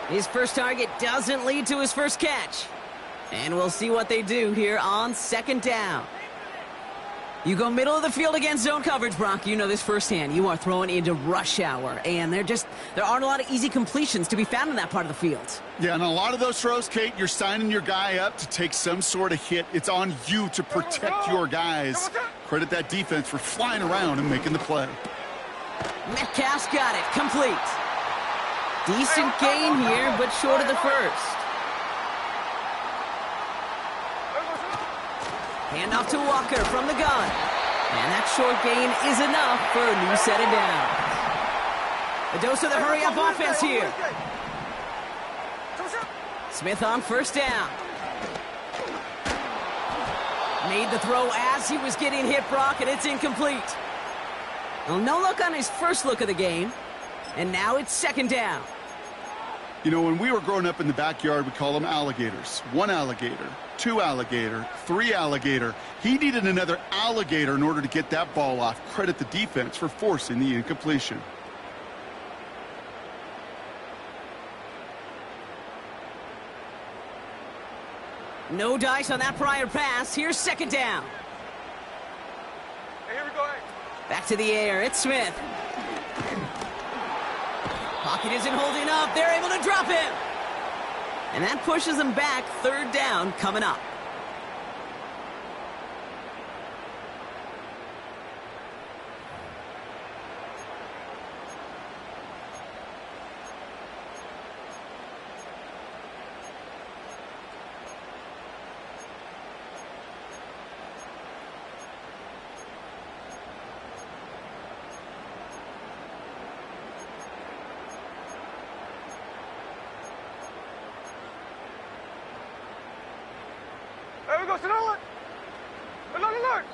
His first target doesn't lead to his first catch. And we'll see what they do here on second down. You go middle of the field against zone coverage, Brock. You know this firsthand. You are throwing into rush hour, and there aren't a lot of easy completions to be found in that part of the field. Yeah, and a lot of those throws, Kate, you're signing your guy up to take some sort of hit. It's on you to protect your guys. Credit that defense for flying around and making the play. Metcalf's got it. Complete. Decent gain here, but short of the first. Handoff to Walker from the gun. And that short gain is enough for a new set of downs. A dose of the hurry-up offense here. Smith on first down. Made the throw as he was getting hit, Brock, and it's incomplete. Well, no look on his first look of the game. And now it's second down. You know, when we were growing up in the backyard, we call them alligators. 1 alligator, 2 alligator, 3 alligator. He needed another alligator in order to get that ball off. Credit the defense for forcing the incompletion. No dice on that prior pass. Here's second down. Hey, here we go. Hey. Back to the air. It's Smith. Pocket isn't holding up. They're able to drop him. And that pushes them back. Third down coming up. There we go, sit down, look. Alert.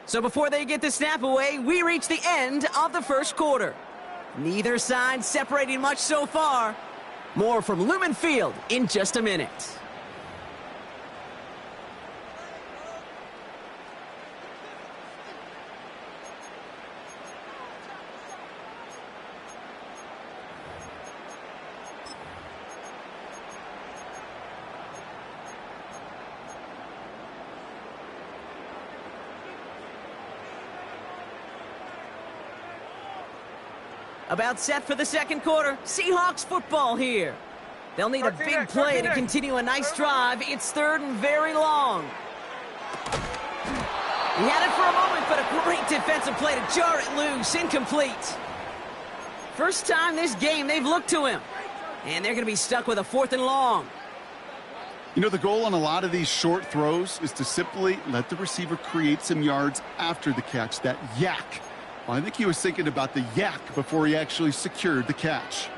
So before they get the snap away, we reach the end of the first quarter. Neither side separating much so far. More from Lumen Field in just a minute. About set for the second quarter. Seahawks football here. They'll need a big play to continue a nice drive. It's third and very long. He had it for a moment, but a great defensive play to jar it loose. Incomplete. First time this game they've looked to him. And they're going to be stuck with a 4th and long. You know, the goal on a lot of these short throws is to simply let the receiver create some yards after the catch, that yak. Well, I think he was thinking about the yak before he actually secured the catch.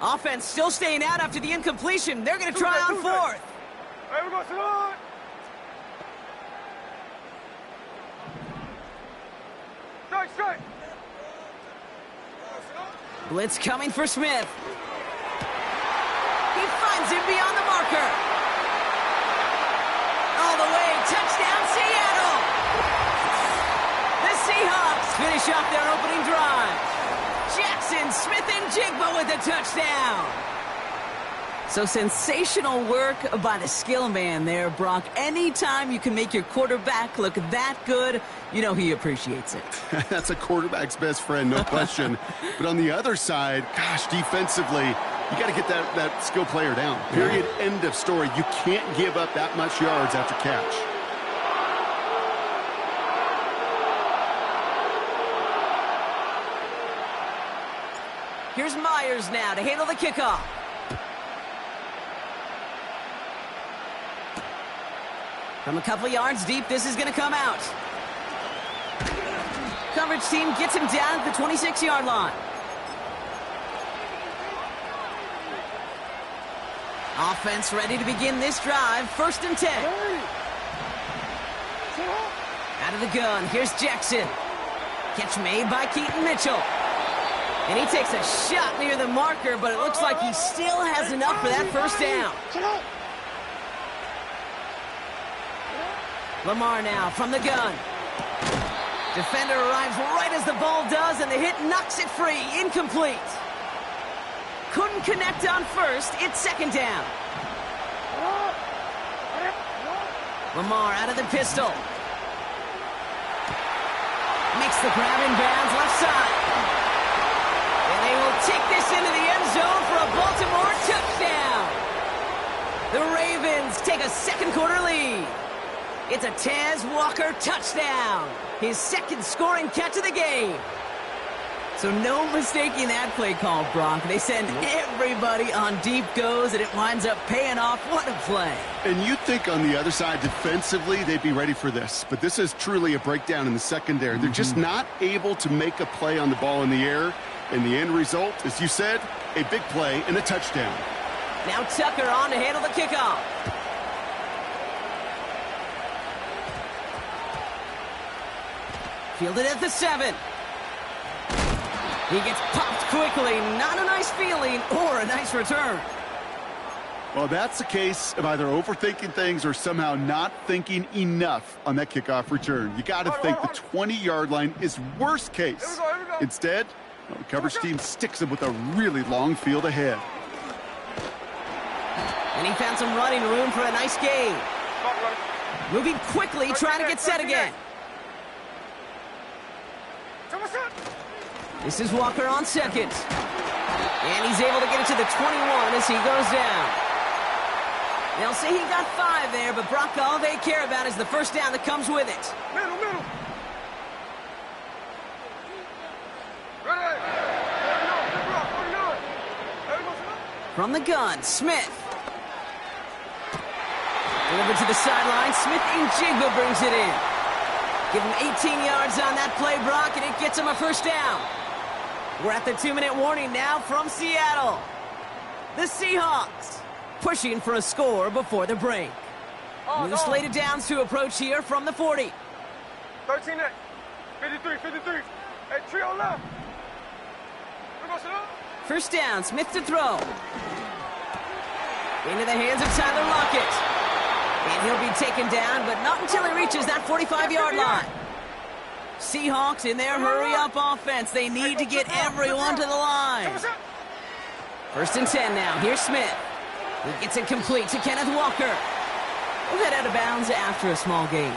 Offense still staying out after the incompletion. They're going to try on 4th. There we go, sit on. Strike. Blitz coming for Smith. He finds him beyond the marker. All the way, touchdown Seattle. The Seahawks finish off their opening drive. Jackson, Smith, and Jigba with a touchdown. So sensational work by the skill man there, Brock. Anytime you can make your quarterback look that good, you know he appreciates it. That's a quarterback's best friend, no question. But on the other side, gosh, defensively, you got to get that skill player down. Period. End of story. You can't give up that much yards after catch. Here's Myers now to handle the kickoff. From a couple yards deep, this is going to come out. Coverage team gets him down at the 26-yard line. Offense ready to begin this drive. 1st and 10. Out of the gun, here's Jackson. Catch made by Keaton Mitchell. And he takes a shot near the marker, but it looks like he still has enough for that first down. Lamar now from the gun. Defender arrives right as the ball does, and the hit knocks it free. Incomplete. Couldn't connect on first. It's second down. Lamar out of the pistol. Makes the grab in bounds left side. And they will take this into the end zone for a Baltimore touchdown. The Ravens take a second quarter lead. It's a Tez Walker touchdown. His second scoring catch of the game. So no mistaking that play call, Brock. They send everybody on deep goes, and it winds up paying off. What a play. And you'd think on the other side, defensively, they'd be ready for this. But this is truly a breakdown in the secondary. They're just not able to make a play on the ball in the air. And the end result, as you said, a big play and a touchdown. Now Tucker on to handle the kickoff. Fielded at the 7. He gets popped quickly. Not a nice feeling or a nice return. Well, that's a case of either overthinking things or somehow not thinking enough on that kickoff return. You got to think the 20-yard line is worst case. Here we go. Instead, the coverage team sticks him with a really long field ahead. And he found some running room for a nice gain. Moving quickly, trying to get set again. This is Walker on second. And he's able to get it to the 21 as he goes down. They'll say he got 5 there, but Brock, all they care about is the first down that comes with it. Middle. Ready. From the gun, Smith. Delivered to the sideline. Smith Njigba brings it in. Give him 18 yards on that play, Brock, and it gets him a first down. We're at the 2-minute warning now from Seattle. The Seahawks pushing for a score before the break. New slated downs to approach here from the 40. 13 8. 53. Hey, trio left. First down, Smith to throw. Into the hands of Tyler Lockett. And he'll be taken down, but not until he reaches that 45-yard line. Seahawks in their hurry-up offense. They need to get everyone to the line. First and 10 now. Here's Smith. He gets it complete to Kenneth Walker. We'll head out of bounds after a small gain.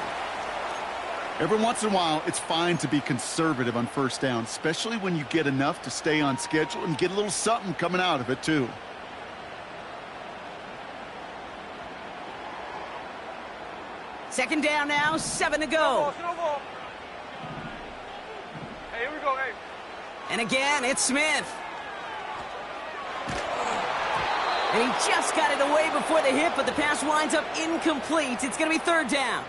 Every once in a while, it's fine to be conservative on first down, especially when you get enough to stay on schedule and get a little something coming out of it, too. Second down now, 7 to go. Hey, here we go, hey. And again, it's Smith. And he just got it away before the hit, but the pass winds up incomplete. It's going to be third down.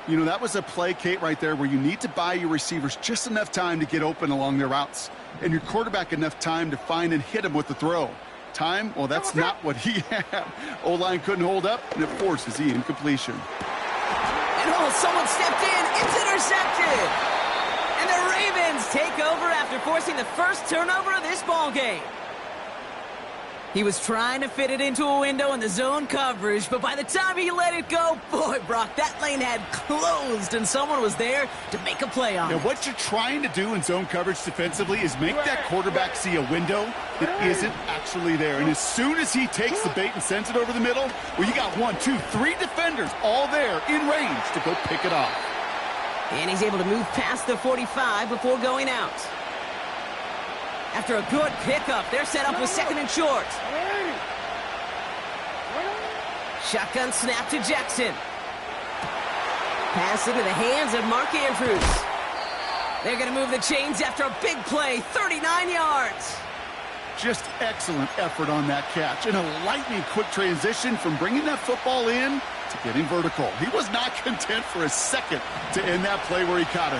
You know, that was a play, Kate, right there where you need to buy your receivers just enough time to get open along their routes. And your quarterback enough time to find and hit him with the throw. Time, well, that's not what he had. O-line couldn't hold up, and it forces the incompletion. And someone stepped in. It's intercepted. And the Ravens take over after forcing the first turnover of this ball game. He was trying to fit it into a window in the zone coverage, but by the time he let it go, boy, Brock, that lane had closed, and someone was there to make a play on it. Now, what you're trying to do in zone coverage defensively is make that quarterback see a window that isn't actually there. And as soon as he takes the bait and sends it over the middle, well, you got 1, 2, 3 defenders all there in range to go pick it off. And he's able to move past the 45 before going out. After a good pickup, they're set up with second and short. Shotgun snap to Jackson. Pass into the hands of Mark Andrews. They're going to move the chains after a big play, 39 yards. Just excellent effort on that catch. And a lightning-quick transition from bringing that football in to getting vertical. He was not content for a second to end that play where he caught it.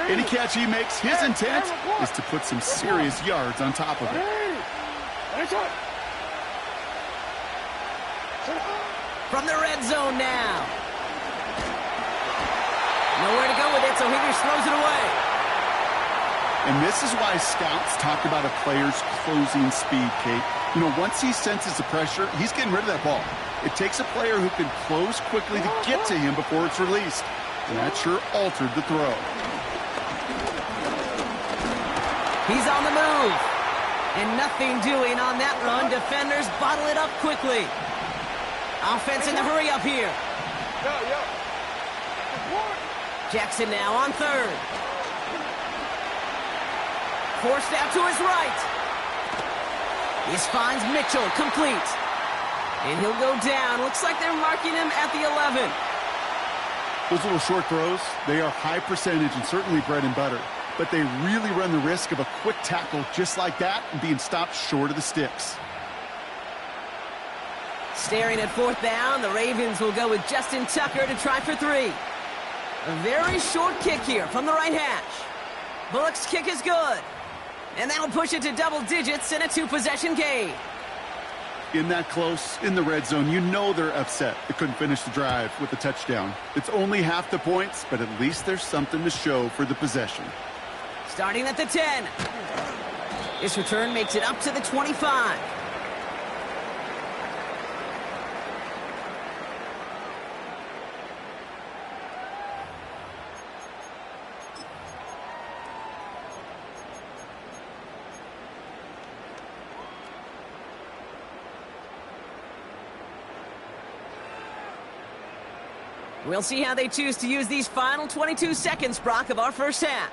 Any catch he makes, his intent is to put some serious yards on top of it. From the red zone now. Nowhere to go with it, so he just throws it away. And this is why scouts talk about a player's closing speed, Kate. You know, once he senses the pressure, he's getting rid of that ball. It takes a player who can close quickly to get to him before it's released. And that sure altered the throw. He's on the move. And nothing doing on that run. Defenders bottle it up quickly. Offense in the hurry up here. Jackson now on third. Forced out to his right. This finds Mitchell, complete. And he'll go down. Looks like they're marking him at the 11. Those little short throws, they are high percentage and certainly bread and butter. But they really run the risk of a quick tackle just like that and being stopped short of the sticks. Staring at fourth down, the Ravens will go with Justin Tucker to try for 3. A very short kick here from the right hash. Bullock's kick is good. And that'll push it to double digits in a 2-possession game. In that close, in the red zone, you know they're upset. They couldn't finish the drive with a touchdown. It's only half the points, but at least there's something to show for the possession. Starting at the 10. This return makes it up to the 25. We'll see how they choose to use these final 22 seconds, Brock, of our first half.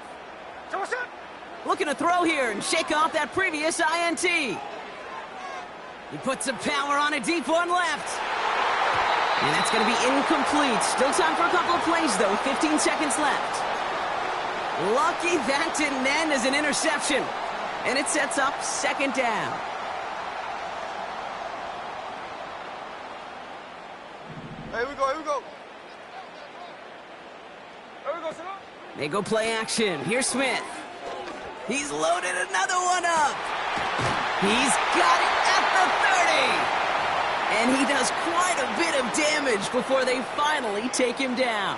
Looking to throw here and shake off that previous INT. He puts some power on a deep one left. And that's going to be incomplete. Still time for a couple of plays, though. 15 seconds left. Lucky that didn't end as an interception. And it sets up second down. Here we go, here we go. They go play action. Here's Smith. He's loaded another one up. He's got it at the 30. And he does quite a bit of damage before they finally take him down.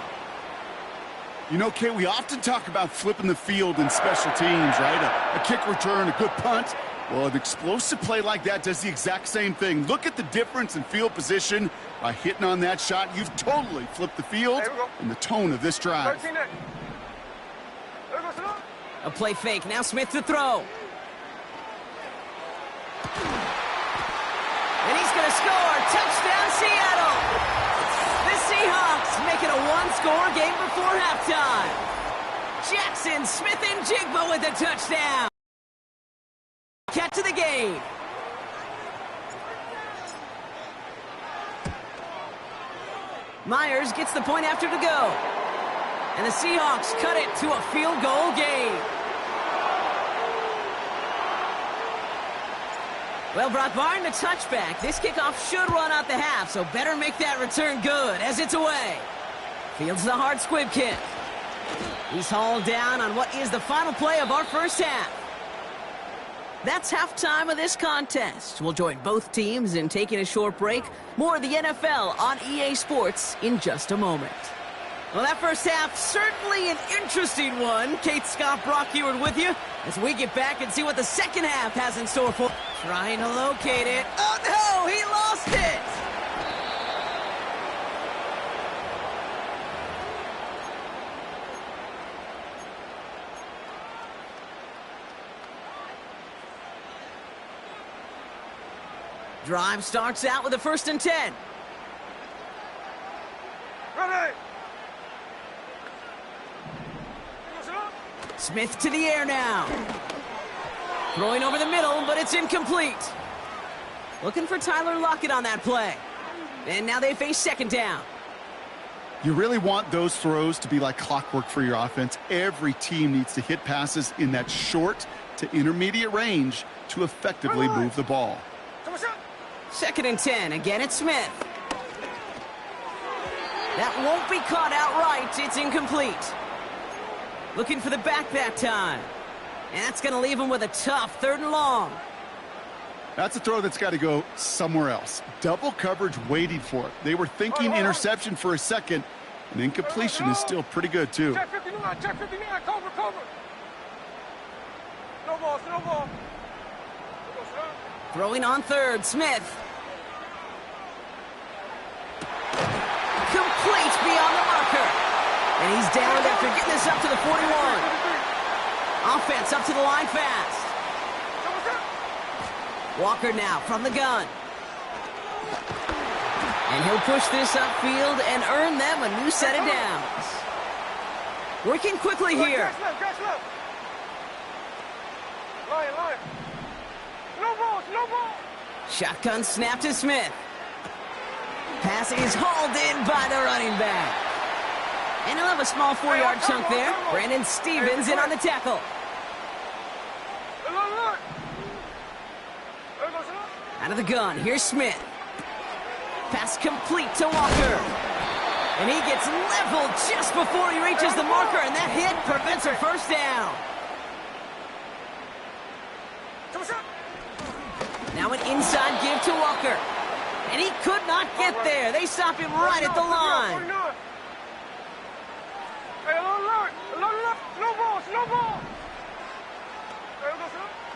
You know, Kate, we often talk about flipping the field in special teams, right? A kick return, a good punt. Well, an explosive play like that does the exact same thing. Look at the difference in field position. By hitting on that shot, you've totally flipped the field and the tone of this drive. A play fake. Now Smith to throw. And he's going to score. Touchdown, Seattle. The Seahawks make it a one-score game before halftime. Jackson, Smith, and Jigba with a touchdown. Catch of the game. Myers gets the point after to go. And the Seahawks cut it to a field goal game. Well, Brock, barring the touchback, this kickoff should run out the half, so better make that return good as it's away. Fields the hard squib kick. He's hauled down on what is the final play of our first half. That's halftime of this contest. We'll join both teams in taking a short break. More of the NFL on EA Sports in just a moment. Well, that first half, certainly an interesting one. Kate, Scott, Brock Heward with you as we get back and see what the second half has in store for. Trying to locate it. Oh, no, he lost it. Drive starts out with a 1st and 10. Ready. Smith to the air now. Throwing over the middle, but it's incomplete. Looking for Tyler Lockett on that play. And now they face 2nd down. You really want those throws to be like clockwork for your offense. Every team needs to hit passes in that short to intermediate range to effectively move the ball. 2nd and 10. Again, it's Smith. That won't be caught outright. It's incomplete. Looking for the back that time. And that's going to leave him with a tough 3rd and long. That's a throw that's got to go somewhere else. Double coverage waiting for it. They were thinking interception for a second, and incompletion is still pretty good, too. Check 59, check 59, cover, cover. Snowball, snowball. Throwing on third, Smith. Complete beyond the marker. And he's down after getting this up to the 41. Offense up to the line fast. Walker now from the gun. And he'll push this upfield and earn them a new set of downs. Working quickly here. Catch left. Line. Snowball. Shotgun snap to Smith. Pass is hauled in by the running back. And he'll have a small 4-yard chunk there. Brandon Stevens in on the tackle. Out of the gun, here's Smith. Pass complete to Walker. And he gets leveled just before he reaches the marker, and that hit prevents a first down. Now an inside give to Walker. And he could not get there. They stop him right at the line. Snowball.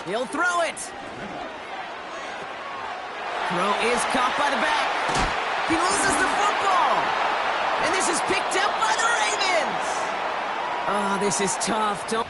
He'll throw it. Throw is caught by the back. He loses the football. And this is picked up by the Ravens. Oh, this is tough. Don't...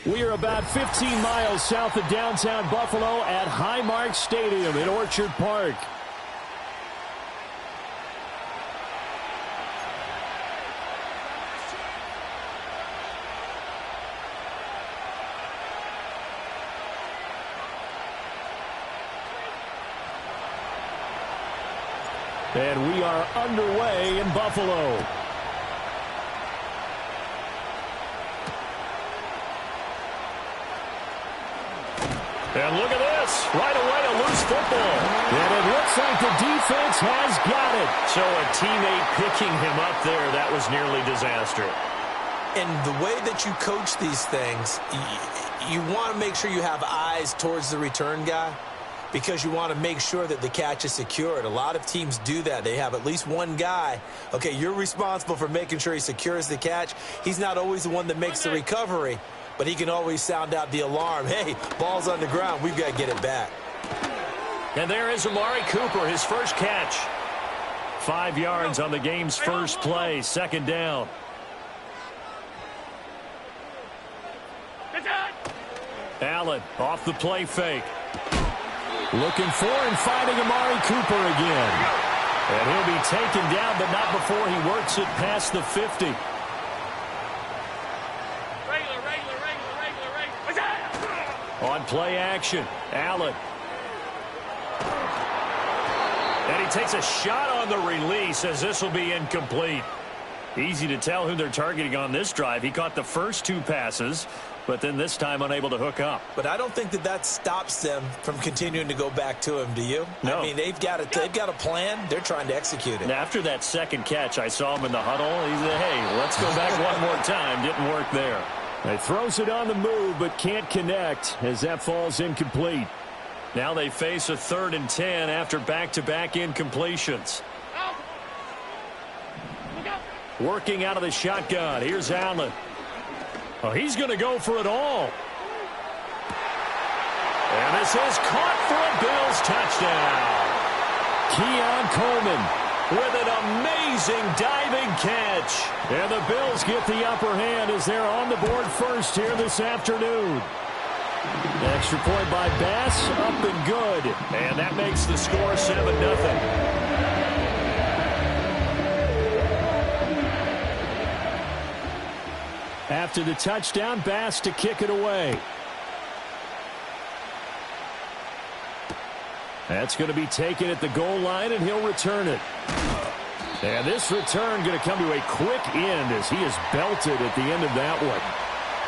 We are about 15 miles south of downtown Buffalo at Highmark Stadium in Orchard Park. And we are underway in Buffalo. And look at this. Right away, a loose football. And it looks like the defense has got it. So a teammate picking him up there, that was nearly disaster. And the way that you coach these things, you want to make sure you have eyes towards the return guy because you want to make sure that the catch is secured. A lot of teams do that. They have at least one guy. Okay, you're responsible for making sure he secures the catch. He's not always the one that makes the recovery, but he can always sound out the alarm. Hey, ball's on the ground. We've got to get it back. And there is Amari Cooper, his first catch. 5 yards on the game's first play, second down. Allen off the play fake. Looking for and finding Amari Cooper again. And he'll be taken down, but not before he works it past the 50. On play action, Allen. And he takes a shot on the release as this will be incomplete. Easy to tell who they're targeting on this drive. He caught the first 2 passes, but then this time unable to hook up. But I don't think that stops them from continuing to go back to him, do you? No. I mean, they've got a plan. They're trying to execute it. And after that second catch, I saw him in the huddle. He said, hey, let's go back one more time. Didn't work there. He throws it on the move, but can't connect as that falls incomplete. Now they face a 3rd and 10 after back-to-back incompletions. Working out of the shotgun. Here's Allen. Oh, he's going to go for it all. And this is caught for a Bills touchdown. Keon Coleman with an amazing diving catch. And the Bills get the upper hand as they're on the board first here this afternoon. Extra point by Bass, up and good. And that makes the score 7-0. After the touchdown, Bass to kick it away. That's going to be taken at the goal line, and he'll return it. And this return going to come to a quick end as he is belted at the end of that one.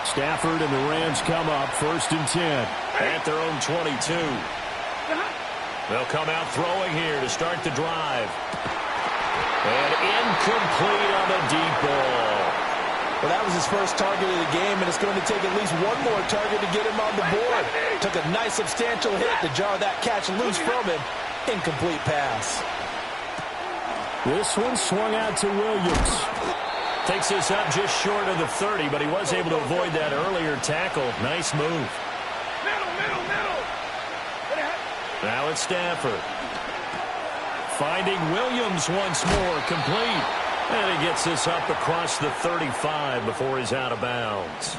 Stafford and the Rams come up 1st and 10 at their own 22. They'll come out throwing here to start the drive. And incomplete on the deep ball. Well, that was his first target of the game, and it's going to take at least one more target to get him on the board. Took a nice substantial hit to jar that catch loose from him. Incomplete pass. This one swung out to Williams. Takes this up just short of the 30, but he was able to avoid that earlier tackle. Nice move. Middle. Now it's Stafford. Finding Williams once more, complete. And he gets this up across the 35 before he's out of bounds.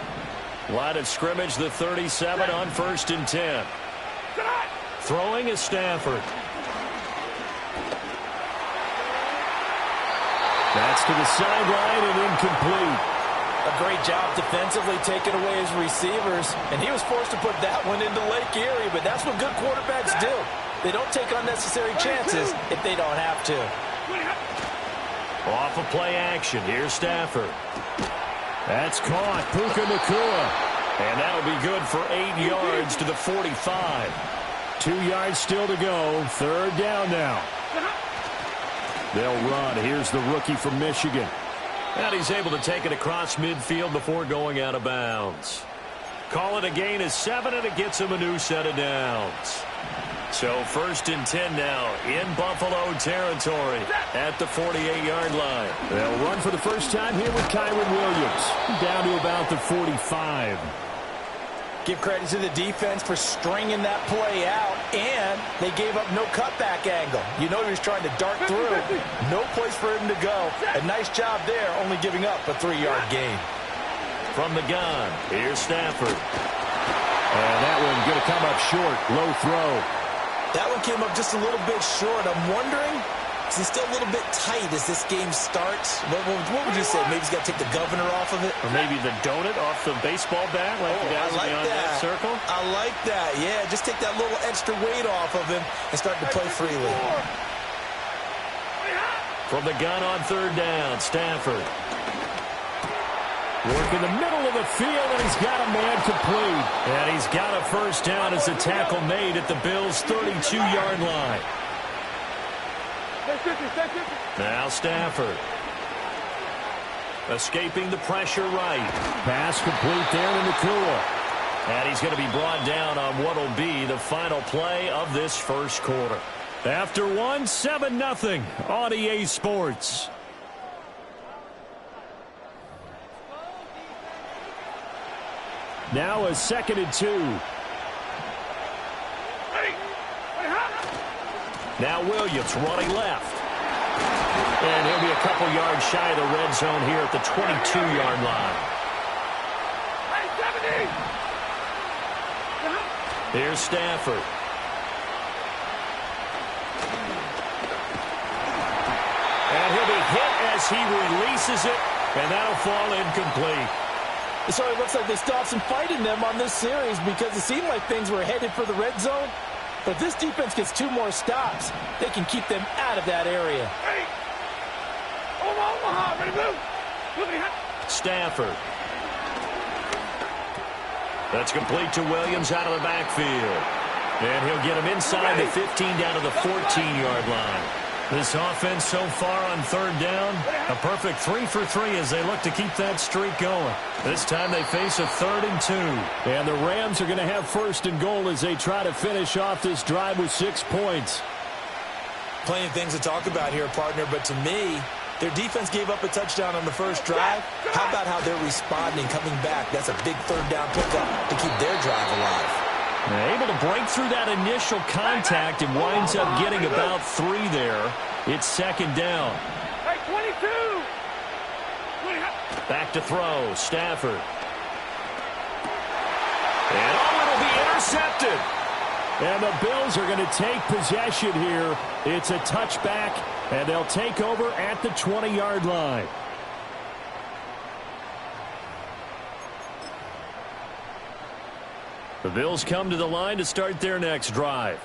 Line of scrimmage, the 37 on 1st and 10. Throwing is Stafford. That's to the sideline and incomplete. A great job defensively taking away his receivers, and he was forced to put that one into Lake Erie, but that's what good quarterbacks do. They don't take unnecessary chances if they don't have to. Off of play action, here's Stafford. That's caught, Puka Nacua. And that'll be good for 8 yards to the 45. 2 yards still to go, 3rd down now. They'll run. Here's the rookie from Michigan. And he's able to take it across midfield before going out of bounds. Call it a gain of 7, and it gets him a new set of downs. So 1st and 10 now in Buffalo territory at the 48-yard line. They'll run for the first time here with Kyron Williams. Down to about the 45. Give credit to the defense for stringing that play out, and they gave up no cutback angle. You know he was trying to dart through. No place for him to go. A nice job there, only giving up a 3-yard gain. From the gun, here's Stafford. And that one going to come up short. Low throw. That one came up just a little bit short. I'm wondering, is he still a little bit tight as this game starts? What would you say? Maybe he's got to take the governor off of it? Or maybe the donut off the baseball bat like the guys beyond that circle? I like that. Yeah, just take that little extra weight off of him and start to play freely. From the gun on 3rd down, Stafford. Work in the middle of the field, and he's got a man complete. And he's got a 1st down as the tackle made at the Bills' 32-yard line. Now Stafford. Escaping the pressure right. Pass complete there to Nacua. And he's going to be brought down on what will be the final play of this 1st quarter. After 7-0 on EA Sports. Now a 2nd and 2. Now Williams running left. And he'll be a couple yards shy of the red zone here at the 22-yard line. Here's Stafford. And he'll be hit as he releases it, and that'll fall incomplete. So it looks like they stopped some fight in them on this series because it seemed like things were headed for the red zone. But if this defense gets 2 more stops, they can keep them out of that area. Stafford. That's complete to Williams out of the backfield. And he'll get him inside the 15 down to the 14-yard line. This offense so far on 3rd down, a perfect 3 for 3 as they look to keep that streak going. This time they face a 3rd and 2. And the Rams are going to have 1st and goal as they try to finish off this drive with 6 points. Plenty of things to talk about here, partner, but to me, their defense gave up a touchdown on the 1st drive. How about how they're responding, coming back? That's a big 3rd down pickup to keep their drive alive. Able to break through that initial contact and winds up getting about 3 there. It's 2nd down. Back to throw, Stafford. And it'll be intercepted. And the Bills are going to take possession here. It's a touchback, and they'll take over at the 20-yard line. The Bills come to the line to start their next drive.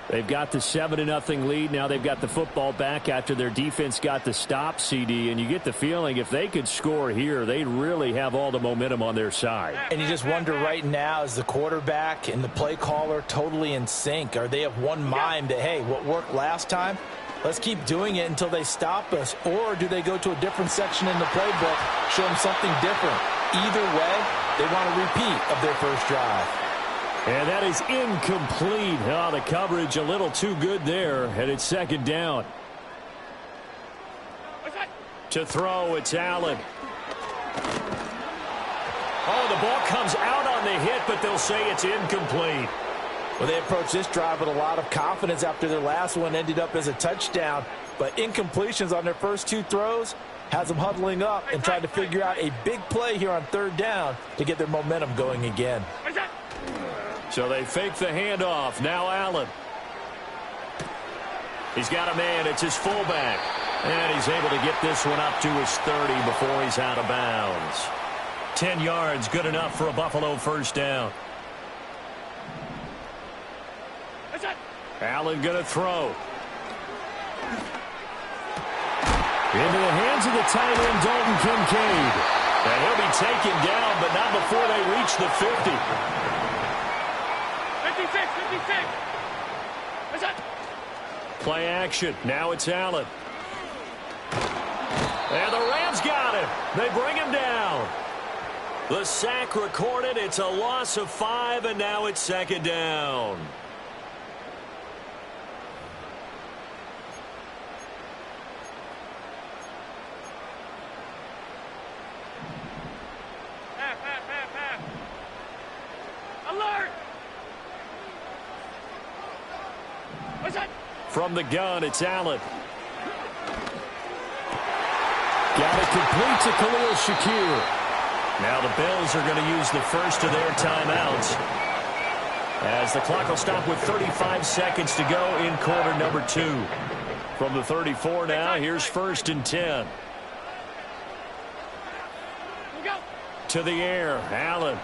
They've got the 7-0 lead. Now they've got the football back after their defense got the stop, CD. And you get the feeling if they could score here, they'd really have all the momentum on their side. And you just wonder right now, is the quarterback and the play caller totally in sync? Are they of one mind that, hey, what worked last time, let's keep doing it until they stop us? Or do they go to a different section in the playbook, show them something different? Either way, they want a repeat of their first drive. And that is incomplete. Oh, the coverage a little too good there, and it's second down. To throw, it's Allen. Oh, the ball comes out on the hit, but they'll say it's incomplete. Well, they approached this drive with a lot of confidence after their last one ended up as a touchdown. But incompletions on their first two throws has them huddling up and trying to figure out a big play here on third down to get their momentum going again. So they fake the handoff. Now Allen. He's got a man. It's his fullback. And he's able to get this one up to his 30 before he's out of bounds. 10 yards, good enough for a Buffalo first down. Allen going to throw. Into the hands of the tight end, Dalton Kincaid. And he'll be taken down, but not before they reach the 50. 56. Play action. Now it's Allen. And the Rams got him. They bring him down. The sack recorded. It's a loss of 5, and now it's second down. Alert! From the gun, it's Allen. Got it complete to Khalil Shakir. Now the Bills are going to use the first of their timeouts, as the clock will stop with 35 seconds to go in quarter number 2. From the 34 now, here's 1st and 10. To the air, Allen.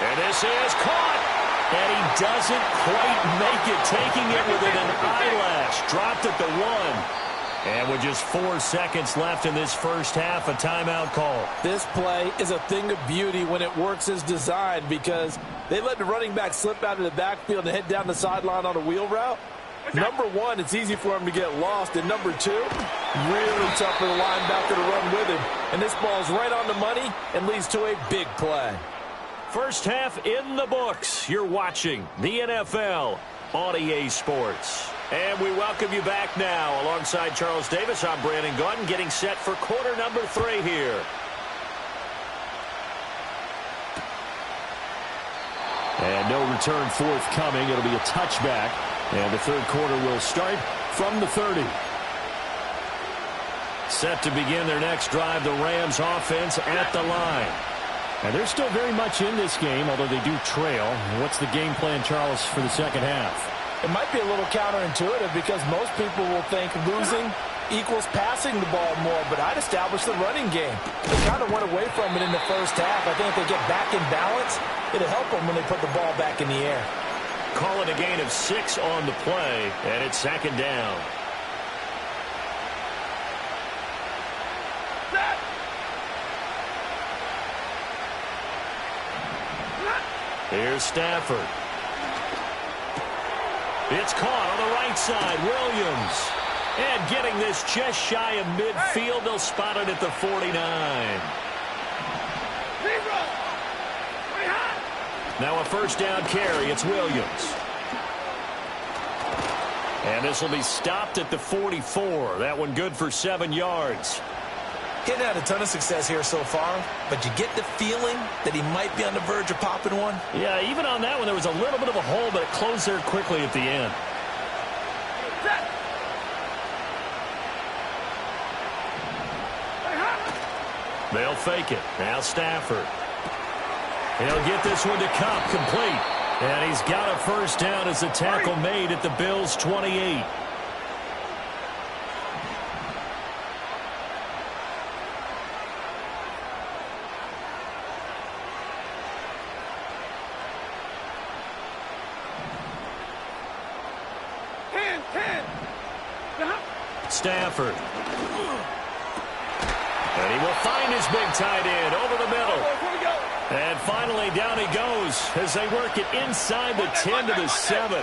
And this is caught. And he doesn't quite make it, taking it within an eyelash. Dropped at the 1. And with just 4 seconds left in this first half, a timeout call. This play is a thing of beauty when it works as designed, because they let the running back slip out of the backfield and head down the sideline on a wheel route. Number 1, it's easy for him to get lost. And number 2, really tough for the linebacker to run with him. And this ball's right on the money and leads to a big play. First half in the books. You're watching the NFL on EA Sports. And we welcome you back now. Alongside Charles Davis, I'm Brandon Gaudin, getting set for quarter number 3 here. And no return forthcoming. It'll be a touchback. And the third quarter will start from the 30. Set to begin their next drive, the Rams offense at the line. And they're still very much in this game, although they do trail. What's the game plan, Charles, for the second half? It might be a little counterintuitive, because most people will think losing equals passing the ball more, but I'd establish the running game. They kind of went away from it in the first half. I think if they get back in balance, it'll help them when they put the ball back in the air. Call it a gain of 6 on the play, and it's second down. Here's Stafford. It's caught on the right side. Williams. And getting this just shy of midfield. They'll spot it at the 49. Now a first down carry. It's Williams. And this will be stopped at the 44. That one good for 7 yards. He hadn't had a ton of success here so far, but you get the feeling that he might be on the verge of popping one. Yeah, even on that one, there was a little bit of a hole, but it closed there quickly at the end. They'll fake it. Now Stafford. He'll get this one to Cup, complete. And he's got a first down as a tackle made at the Bills' 28. Stafford. And he will find his big tight end over the middle. And finally, down he goes as they work it inside the 10 to the 7.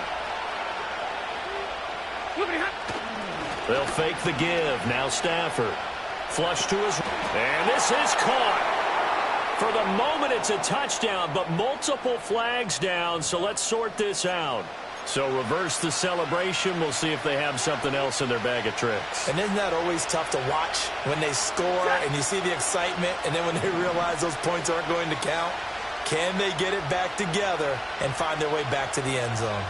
They'll fake the give. Now Stafford. Flush to his... And this is caught. For the moment, it's a touchdown, but multiple flags down, so let's sort this out. So reverse the celebration. We'll see if they have something else in their bag of tricks. And isn't that always tough to watch when they score and you see the excitement, and then when they realize those points aren't going to count? Can they get it back together and find their way back to the end zone?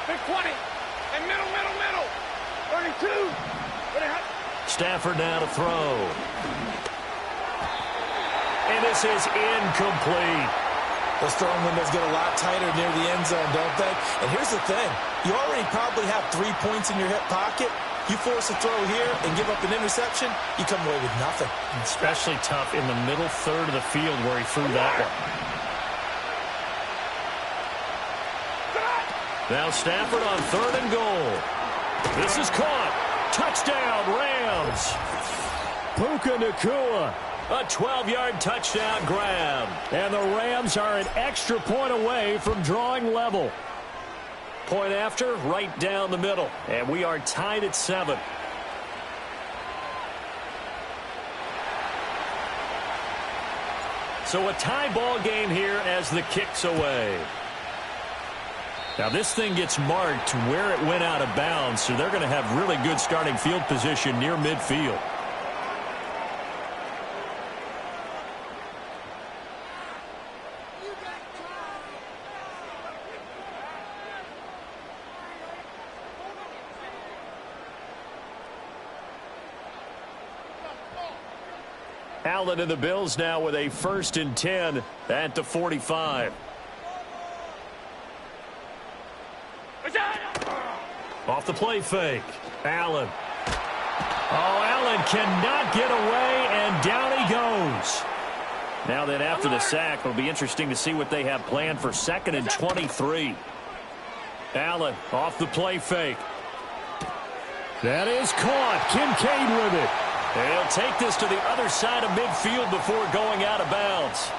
Big 20. And middle. 32. Stafford now to throw. And this is incomplete. Those throwing windows get a lot tighter near the end zone, don't they? And here's the thing. You already probably have 3 points in your hip pocket. You force a throw here and give up an interception, you come away with nothing. Especially tough in the middle third of the field where he threw that one. Now Stafford on 3rd and goal. This is caught. Touchdown, Rams. Puka Nacua. A 12-yard touchdown grab. And the Rams are an extra point away from drawing level. Point after, right down the middle. And we are tied at 7. So a tie ball game here as the kick's away. Now this thing gets marked where it went out of bounds, so they're going to have really good starting field position near midfield. Allen and the Bills now with a 1st and 10 at the 45. Off the play fake. Allen. Oh, Allen cannot get away, and down he goes. Now then, after the sack, it'll be interesting to see what they have planned for 2nd and 23. Allen off the play fake. That is caught. Kincaid with it. And he'll take this to the other side of midfield before going out of bounds.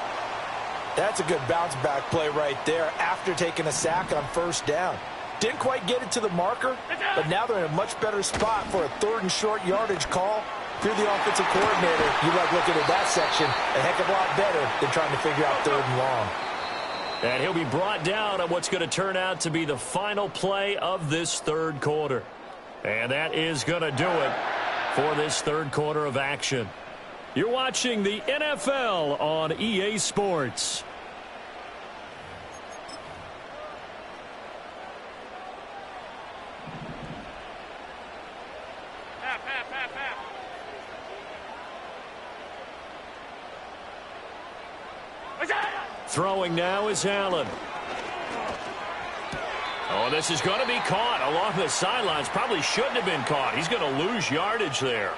That's a good bounce back play right there after taking a sack on 1st down. Didn't quite get it to the marker, but now they're in a much better spot for a 3rd and short yardage call. If you're the offensive coordinator, you like looking at that section a heck of a lot better than trying to figure out 3rd and long. And he'll be brought down on what's going to turn out to be the final play of this 3rd quarter. And that is going to do it for this 3rd quarter of action. You're watching the NFL on EA Sports. Throwing now is Allen. Oh, this is going to be caught along the sidelines. Probably shouldn't have been caught. He's going to lose yardage there.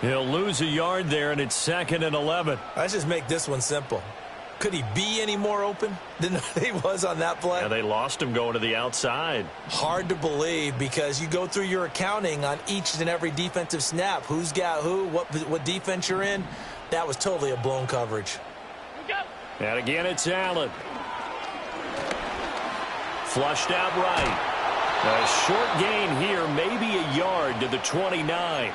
He'll lose a yard there, and it's 2nd and 11. Let's just make this one simple. Could he be any more open than he was on that play? Yeah, they lost him going to the outside. Hard to believe because you go through your accounting on each and every defensive snap. Who's got who, what defense you're in. That was totally a blown coverage. And again, it's Allen. Flushed out right. A short gain here, maybe a yard to the 29.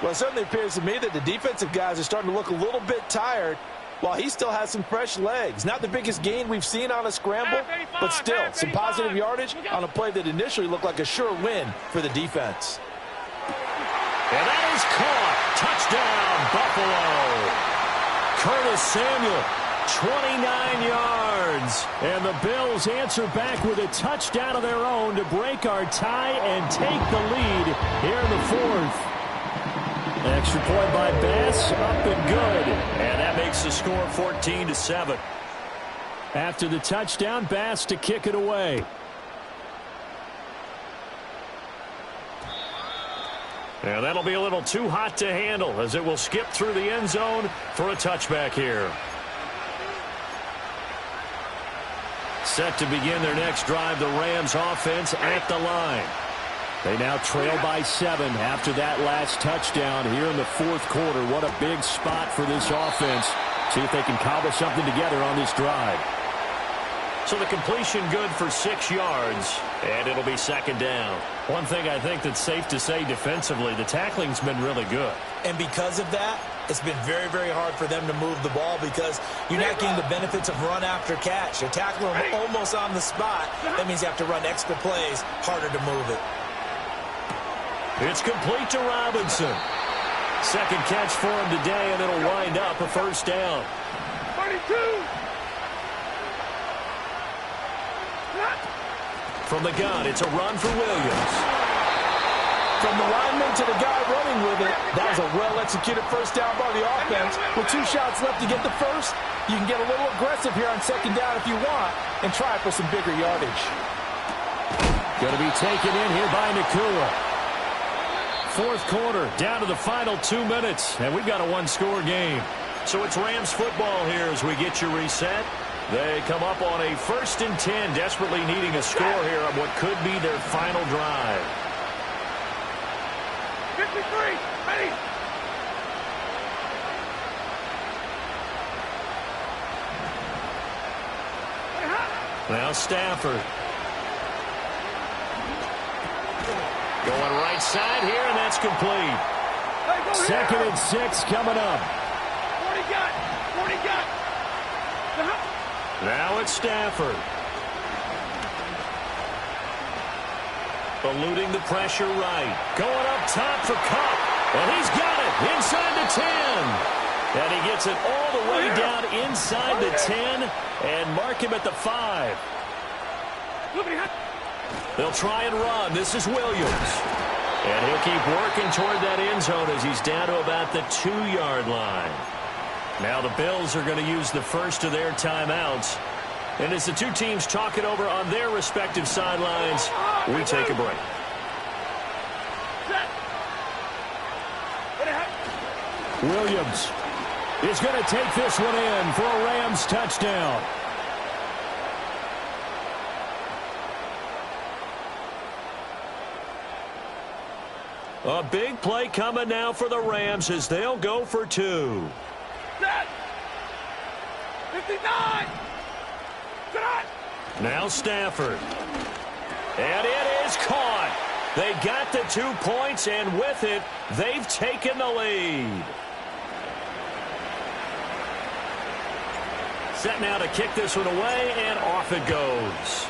Well, it certainly appears to me that the defensive guys are starting to look a little bit tired while he still has some fresh legs. Not the biggest gain we've seen on a scramble, but still some positive yardage on a play that initially looked like a sure win for the defense. And that is caught. Touchdown, Buffalo. Curtis Samuel, 29 yards. And the Bills answer back with a touchdown of their own to break our tie and take the lead here in the 4th. Extra point by Bass, up and good. And that makes the score 14-7. After the touchdown, Bass to kick it away. And that'll be a little too hot to handle as it will skip through the end zone for a touchback here. Set to begin their next drive, the Rams offense at the line. They now trail by 7 after that last touchdown here in the fourth quarter. What a big spot for this offense. See if they can cobble something together on this drive. So the completion good for 6 yards, and it'll be second down. One thing I think that's safe to say defensively, the tackling's been really good. And because of that, it's been very, very hard for them to move the ball because you're not getting the benefits of run after catch. You're tackling them almost on the spot. That means you have to run extra plays, harder to move it. It's complete to Robinson. Second catch for him today, and it'll wind up a first down. 32. From the gun, it's a run for Williams. From the lineman to the guy running with it, that was a well-executed first down by the offense. With 2 shots left to get the first, you can get a little aggressive here on second down if you want and try for some bigger yardage. Going to be taken in here by Nakua. Fourth quarter, down to the final 2 minutes, and we've got a one-score game. So it's Rams football here as we get you reset. They come up on a 1st and 10, desperately needing a score here on what could be their final drive. 53, ready. Now Stafford. Going right side here, and that's complete. Second and 6 coming up. 40 got. Now it's Stafford. Eluding the pressure right. Going up top for Cup. And he's got it inside the 10. And he gets it all the way down inside the 10 and mark him at the 5. They'll try and run. This is Williams. And he'll keep working toward that end zone as he's down to about the 2-yard line. Now the Bills are going to use the first of their timeouts. And as the two teams talk it over on their respective sidelines, we take a break. Williams is going to take this one in for a Rams touchdown. A big play coming now for the Rams as they'll go for 2. 59. Now Stafford. And it is caught. They got the 2 points, and with it, they've taken the lead. Set now to kick this one away, and off it goes.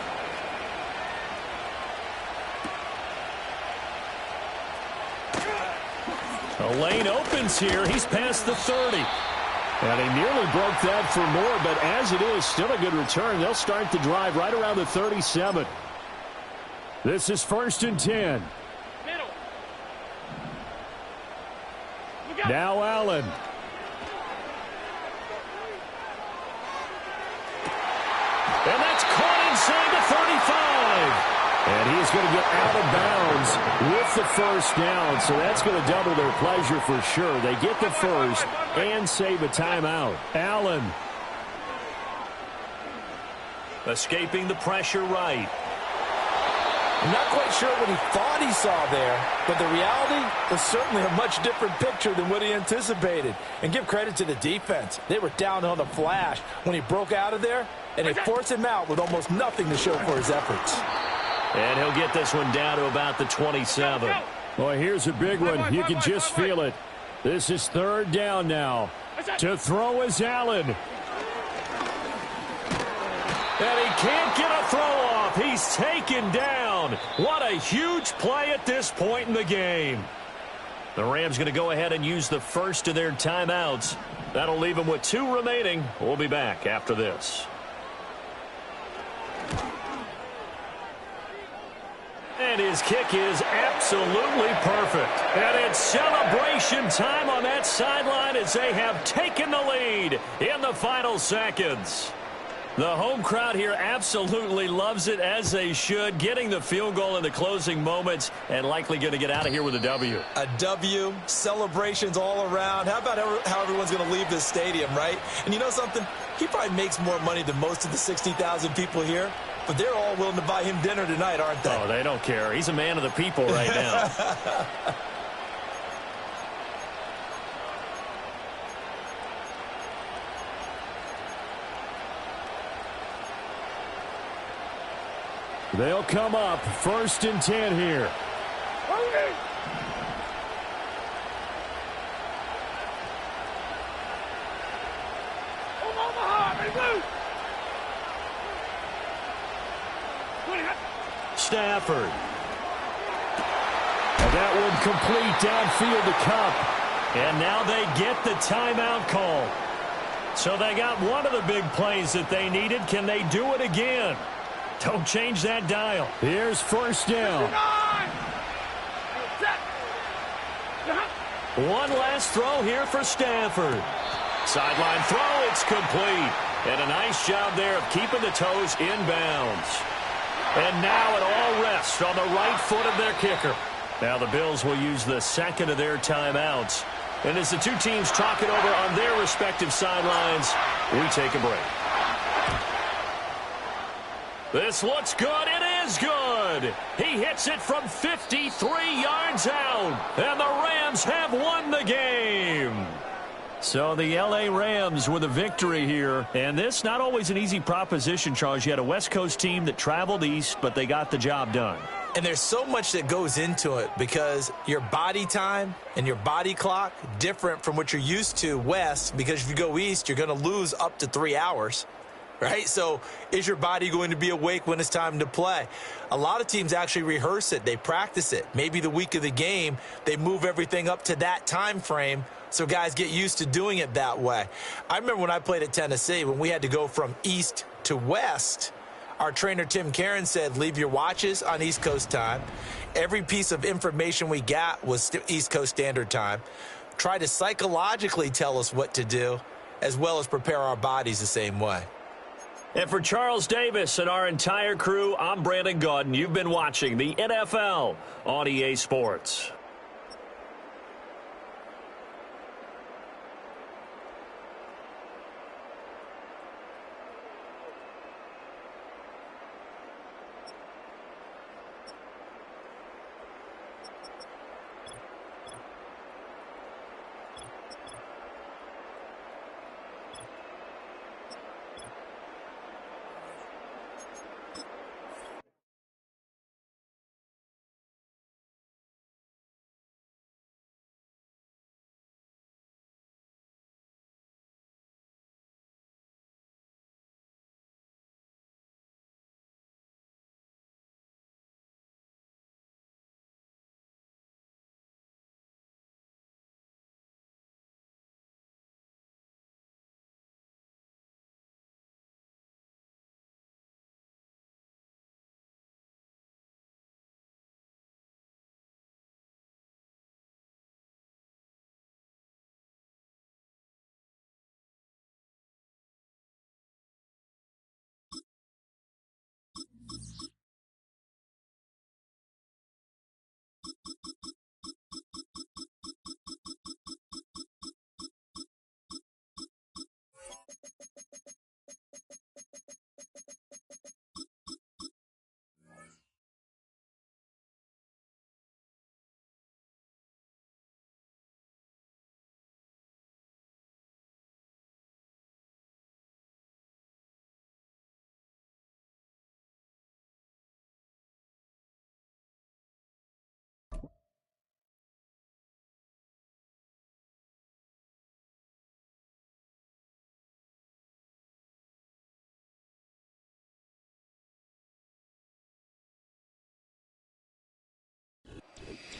A lane opens here. He's past the 30. And he nearly broke that for more, but as it is, still a good return. They'll start the drive right around the 37. This is 1st and 10. Now Allen. And that's caught inside the 35. And he's going to get out of bounds with the first down. So that's going to double their pleasure for sure. They get the first and save a timeout. Allen. Escaping the pressure right. I'm not quite sure what he thought he saw there, but the reality was certainly a much different picture than what he anticipated. And give credit to the defense. They were down on the flash when he broke out of there, and they forced him out with almost nothing to show for his efforts. And he'll get this one down to about the 27. Boy, here's a big one. You can just feel it. This is 3rd down now. To throw is Allen. And he can't get a throw off. He's taken down. What a huge play at this point in the game. The Rams going to go ahead and use the first of their timeouts. That'll leave them with 2 remaining. We'll be back after this. And his kick is absolutely perfect. And it's celebration time on that sideline as they have taken the lead in the final seconds. The home crowd here absolutely loves it, as they should, getting the field goal in the closing moments and likely going to get out of here with a W. A W, celebrations all around. How about how everyone's going to leave this stadium, right? And you know something? He probably makes more money than most of the 60,000 people here, but they're all willing to buy him dinner tonight, aren't they? Oh, they don't care. He's a man of the people right now. They'll come up 1st and 10 here. Stafford. And that one complete downfield to Cup. And now they get the timeout call. So they got one of the big plays that they needed. Can they do it again? Don't change that dial. Here's 1st down. One last throw here for Stafford. Sideline throw, it's complete. And a nice job there of keeping the toes in bounds. And now it all rests on the right foot of their kicker. Now the Bills will use the second of their timeouts. And as the two teams talk it over on their respective sidelines, we take a break. This looks good. It is good. He hits it from 53 yards out. And the Rams have won the game. So the L.A. Rams with a victory here. And this not always an easy proposition, Charles. You had a West Coast team that traveled east, but they got the job done. And there's so much that goes into it because your body time and your body clock different from what you're used to west, because if you go east, you're going to lose up to 3 hours. Right? So is your body going to be awake when it's time to play? A lot of teams actually rehearse it. They practice it. Maybe the week of the game, they move everything up to that time frame so guys get used to doing it that way. I remember when I played at Tennessee, when we had to go from east to west, our trainer Tim Karen said, leave your watches on East Coast time. Every piece of information we got was East Coast Standard Time. Try to psychologically tell us what to do, as well as prepare our bodies the same way. And for Charles Davis and our entire crew, I'm Brandon Gaudin. You've been watching the NFL on EA Sports.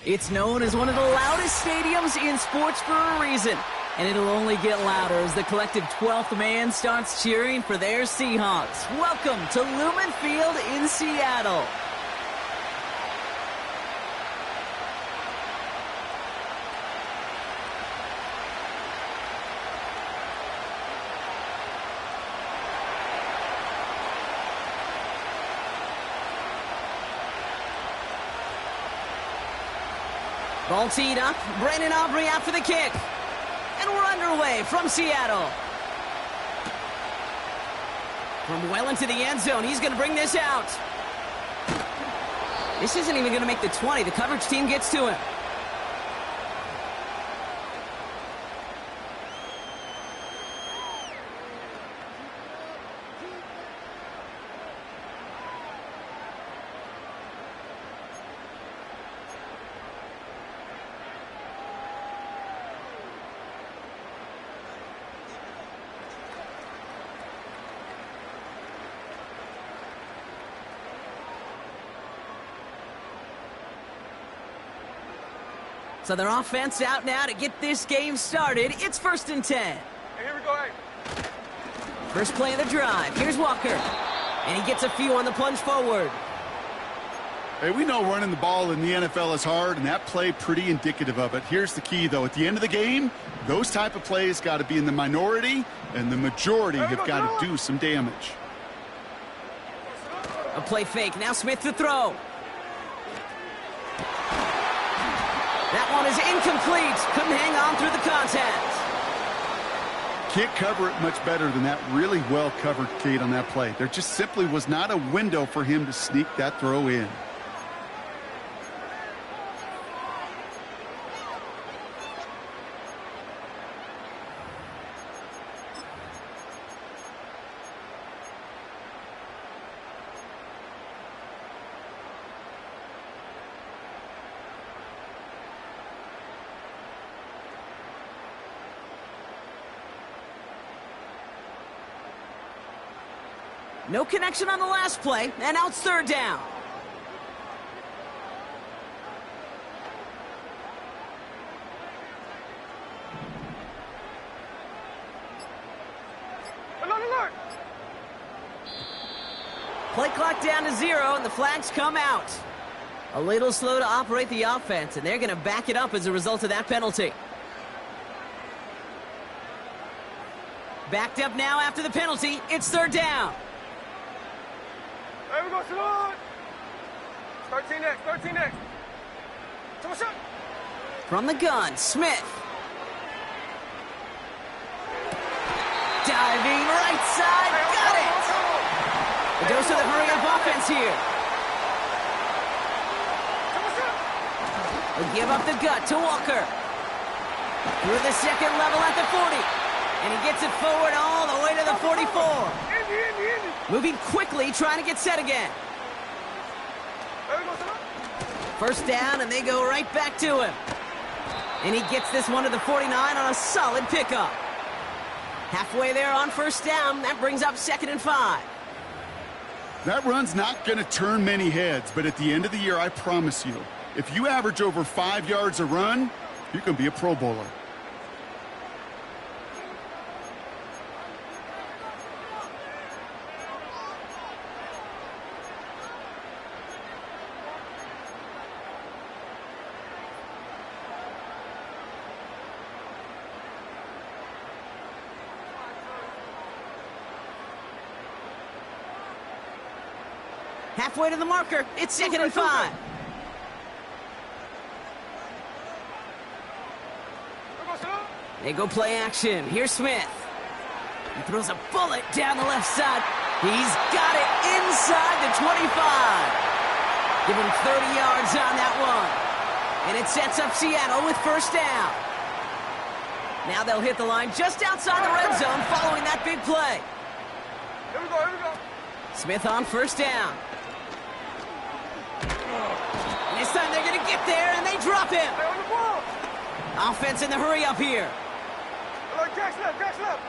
It's known as one of the loudest stadiums in sports for a reason, and it'll only get louder as the collective 12th man starts cheering for their Seahawks. Welcome to Lumen Field in Seattle. Ball teed up. Brandon Aubrey out for the kick. And we're underway from Seattle. From well into the end zone, he's going to bring this out. This isn't even going to make the 20. The coverage team gets to him. So their offense out now to get this game started. It's 1st and 10. Hey, here we go, hey. First play of the drive. Here's Walker. And he gets a few on the plunge forward. Hey, we know running the ball in the NFL is hard, and that play pretty indicative of it. Here's the key, though. At the end of the game, those type of plays got to be in the minority, and the majority have got to do some damage. A play fake. Now Smith to throw. That one is incomplete. Couldn't hang on through the contact. Can't cover it much better than that. Really well covered, Kate, on that play. There just simply was not a window for him to sneak that throw in. No connection on the last play, and now it's 3rd down. Alert! Play clock down to 0, and the flags come out. A little slow to operate the offense, and they're going to back it up as a result of that penalty. Backed up now after the penalty. It's 3rd down. There we go, Salon. 13 next, 13 next. Come shot. From the gun, Smith. Diving right side, got it! The dose of the hurry-up offense here. They give up the gut to Walker. Through the second level at the 40. And he gets it forward all the way to the 44. Moving quickly, trying to get set again. First down, and they go right back to him. And he gets this one to the 49 on a solid pickup. Halfway there on 1st down. That brings up 2nd and 5. That run's not going to turn many heads, but at the end of the year, I promise you, if you average over 5 yards a run, you can be a Pro Bowler. Halfway to the marker. It's 2nd and 5. They go play action. Here's Smith. He throws a bullet down the left side. He's got it inside the 25. Give him 30 yards on that one. And it sets up Seattle with 1st down. Now they'll hit the line just outside the red zone following that big play. Here we go, here we go. Smith on 1st down. And this time they're going to get there, and they drop him. Stay on the ball. Offense in the hurry up here. Alert, Jack's left.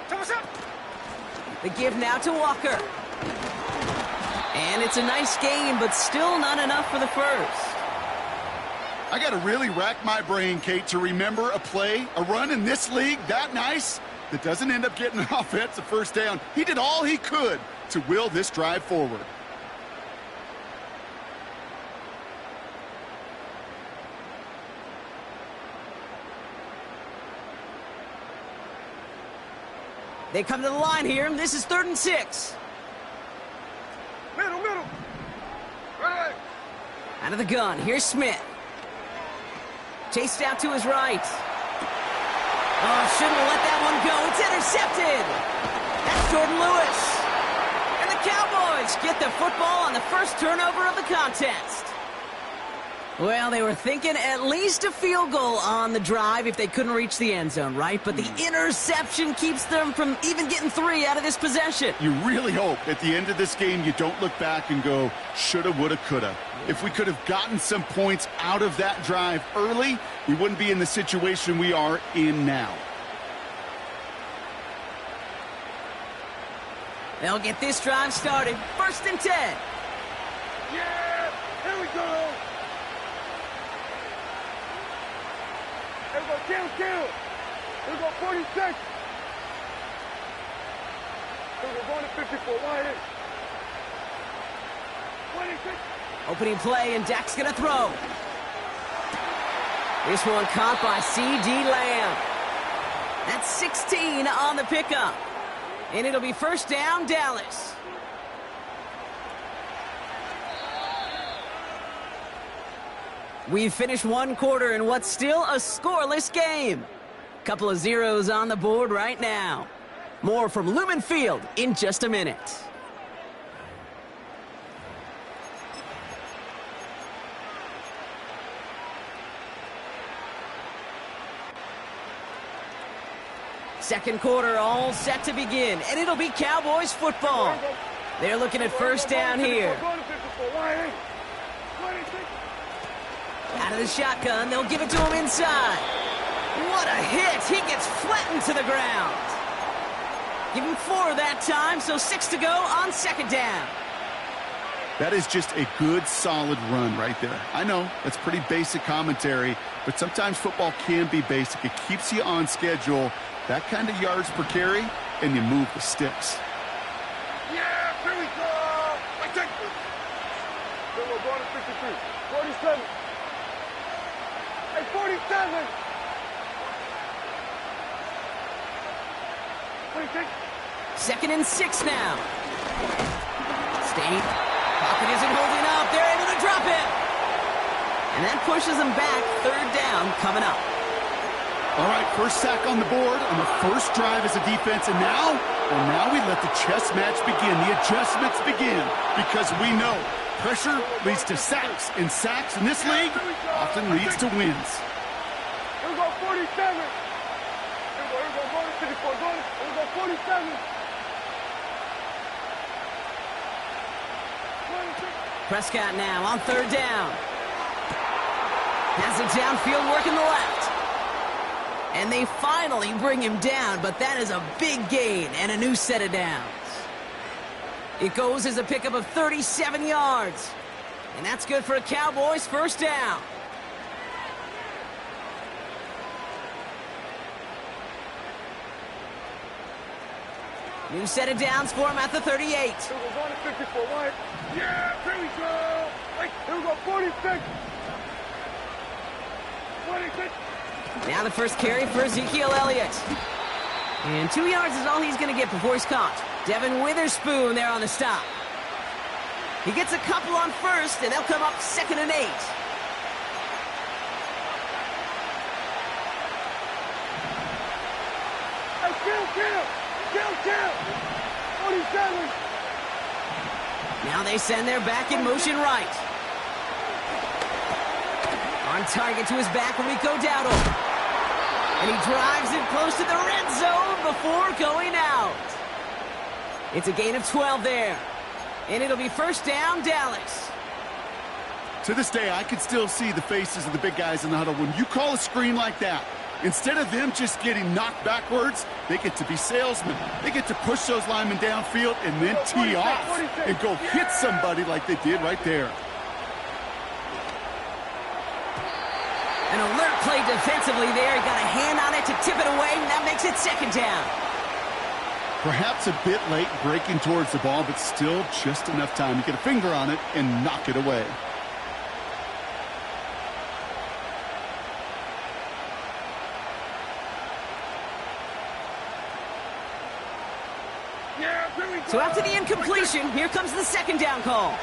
Come shot. The give now to Walker. And it's a nice game, but still not enough for the first. I got to really rack my brain, Kate, to remember a play, a run in this league that nice that doesn't end up getting an offensive 1st down. He did all he could to will this drive forward. They come to the line here. This is 3rd and 6. Middle. Right. Out of the gun. Here's Smith. Chased out to his right. Oh, shouldn't have let that one go. It's intercepted. That's Jordan Lewis. And the Cowboys get the football on the first turnover of the contest. Well, they were thinking at least a field goal on the drive if they couldn't reach the end zone, right? But the interception keeps them from even getting 3 out of this possession. You really hope at the end of this game you don't look back and go, shoulda, woulda, coulda. If we could have gotten some points out of that drive early, we wouldn't be in the situation we are in now. They'll get this drive started. 1st and 10. Yeah, here we go. Here we go, kill. Here we go, 46. Here we go, going to 54. Wide in. 26. Opening play, and Dak's going to throw. This one caught by C.D. Lamb. That's 16 on the pickup. And it'll be 1st down, Dallas. We've finished 1 quarter in what's still a scoreless game. Couple of zeros on the board right now. More from Lumen Field in just a minute. Second quarter all set to begin, and it'll be Cowboys football. They're looking at 1st down here. Out of the shotgun, they'll give it to him inside. What a hit! He gets flattened to the ground. Give him 4 that time, so 6 to go on 2nd down. That is just a good, solid run right there. I know, that's pretty basic commentary, but sometimes football can be basic. It keeps you on schedule. That kind of yards per carry, and you move the sticks. Yeah, here we go. I take this. Then we're going to 53. 47. Hey, 47. 26. 2nd and 6 now. State. Pocket isn't holding up. They're able to drop it. And that pushes them back. 3rd down coming up. All right, 1st sack on the board on the 1st drive as a defense, and now we let the chess match begin. The adjustments begin because we know pressure leads to sacks, and sacks in this league often leads to wins. Here we go, 47. Here we go, going to 54. Here we go, 47. 26. Prescott now on 3rd down. Has it downfield, working the left. And they finally bring him down, but that is a big gain and a new set of downs. It goes as a pickup of 37 yards. And that's good for a Cowboys 1st down. New set of downs for him at the 38. Here we go, going to 54. Wide. Yeah, here we go. Hey, here we go, 46. 26. Now the 1st carry for Ezekiel Elliott. And 2 yards is all he's going to get before he's caught. Devin Witherspoon there on the stop. He gets a couple on 1st, and they'll come up 2nd and 8. Hey, kill. 47. Now they send their back in motion right. On target to his back, Rico Dowdle. And he drives it close to the red zone before going out. It's a gain of 12 there. And it'll be 1st down, Dallas. To this day, I can still see the faces of the big guys in the huddle. When you call a screen like that, instead of them just getting knocked backwards, they get to be salesmen. They get to push those linemen downfield and then tee off and go hit somebody like they did right there. An alert play defensively there. He got a hand on it to tip it away, and that makes it 2nd down. Perhaps a bit late breaking towards the ball, but still just enough time to get a finger on it and knock it away. Yeah, here we go. So after the incompletion, here comes the 2nd down call.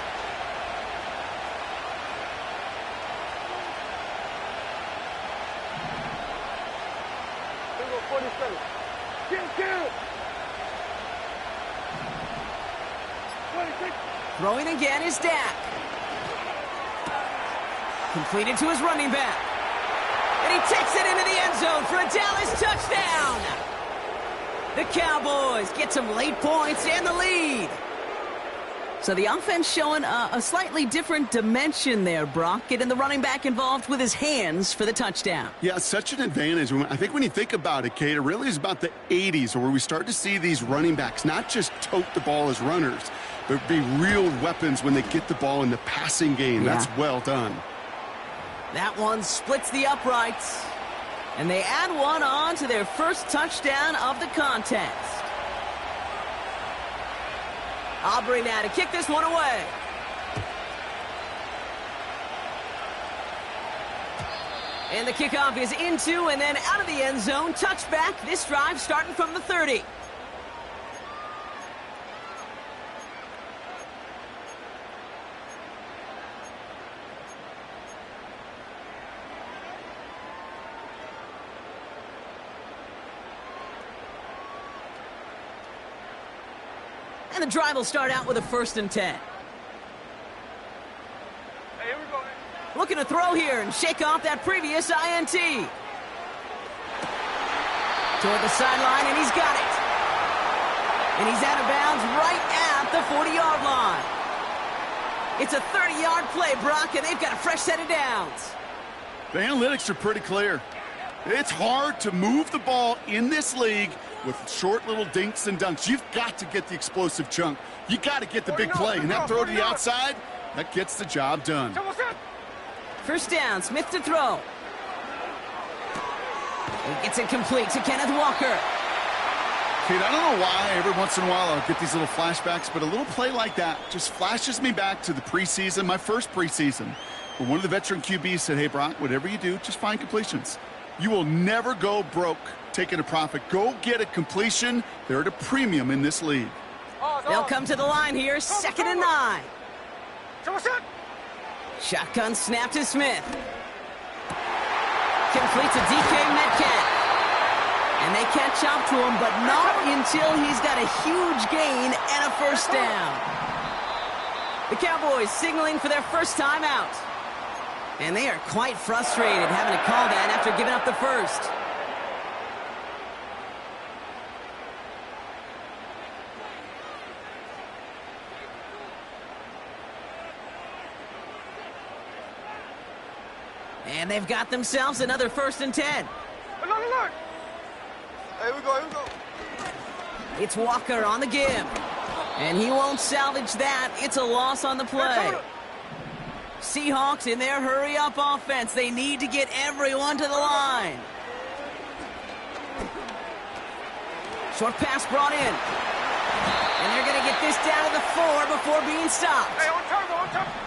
27. Kill. 26. Throwing again is Dak. Completed to his running back. And he takes it into the end zone for a Dallas touchdown. The Cowboys get some late points and the lead. So the offense showing a slightly different dimension there, Brock. Getting the running back involved with his hands for the touchdown. Yeah, such an advantage. I think when you think about it, Kate, it really is about the 80s where we start to see these running backs not just tote the ball as runners, but be real weapons when they get the ball in the passing game. Yeah. That's well done. That one splits the uprights. And they add one on to their first touchdown of the contest. Aubrey now to kick this one away. And the kickoff is into and then out of the end zone. Touchback. This drive starting from the 30. And the drive will start out with a 1st and 10. Hey, here we go. Looking to throw here and shake off that previous INT. Toward the sideline, and he's got it. And he's out of bounds right at the 40-yard line. It's a 30-yard play, Brock, and they've got a fresh set of downs. The analytics are pretty clear. It's hard to move the ball in this league with short little dinks and dunks. You've got to get the explosive chunk. You got to get the big play. And that throw to the outside, that gets the job done. First down, Smith to throw. He gets it complete to Kenneth Walker. Kate, I don't know why every once in a while I'll get these little flashbacks, but a little play like that just flashes me back to the preseason, my first preseason, where one of the veteran QBs said, hey, Brock, whatever you do, just find completions. You will never go broke taking a profit. Go get a completion. They're at a premium in this league. They'll come to the line here, 2nd and 9. Shotgun snap to Smith. Complete to DK Metcalf. And they catch up to him, but not until he's got a huge gain and a first down. The Cowboys signaling for their first time out. And they are quite frustrated having to call that after giving up the first. And they've got themselves another 1st and 10. Look. Here we go. It's Walker on the give. And he won't salvage that. It's a loss on the play. Seahawks in their hurry-up offense. They need to get everyone to the line. Short pass brought in. And they're going to get this down to the 4 before being stopped. Hey, on turn.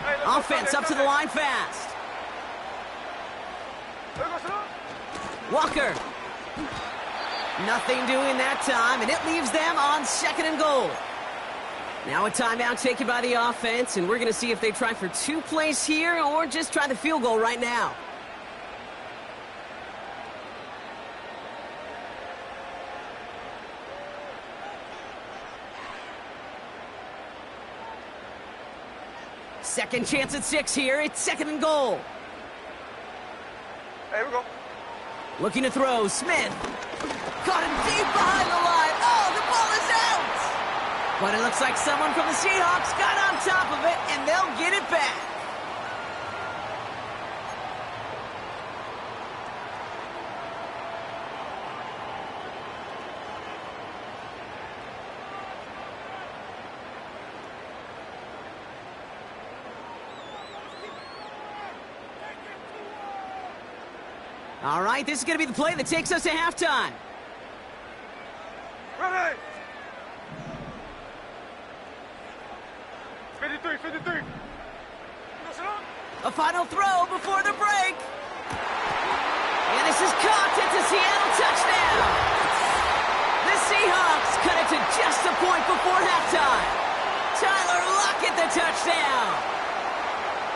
Hey, Offense up to the line fast. Walker. Nothing doing that time, and it leaves them on 2nd and goal. Now a timeout taken by the offense, and we're going to see if they try for 2 plays here or just try the field goal right now. Second chance at 6 here. It's 2nd and goal. Hey, here we go. Looking to throw. Smith. Caught him deep behind the line. Oh, the ball is out. But it looks like someone from the Seahawks got on top of it, and they'll get it back. All right, this is going to be the play that takes us to halftime. Ready. 53. A final throw before the break. And this is caught. It's a Seattle touchdown. The Seahawks cut it to just a point before halftime. Tyler Lockett the touchdown.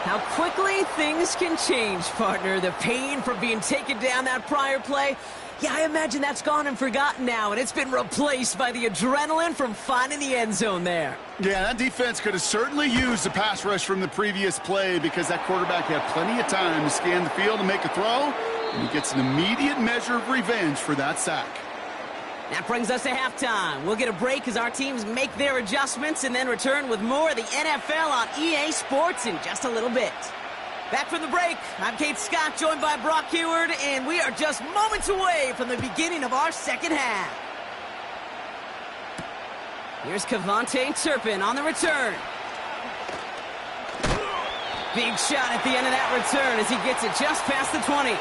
How quickly things can change, partner. The pain from being taken down that prior play Yeah, I imagine that's gone and forgotten now, and it's been replaced by the adrenaline from finding the end zone there. Yeah, that defense could have certainly used the pass rush from the previous play because that quarterback had plenty of time to scan the field and make a throw, and he gets an immediate measure of revenge for that sack. That brings us to halftime. We'll get a break as our teams make their adjustments and then return with more of the NFL on EA Sports in just a little bit. Back from the break, I'm Kate Scott, joined by Brock Heward, and we are just moments away from the beginning of our second half. Here's Kevontae Turpin on the return. Big shot at the end of that return as he gets it just past the 20.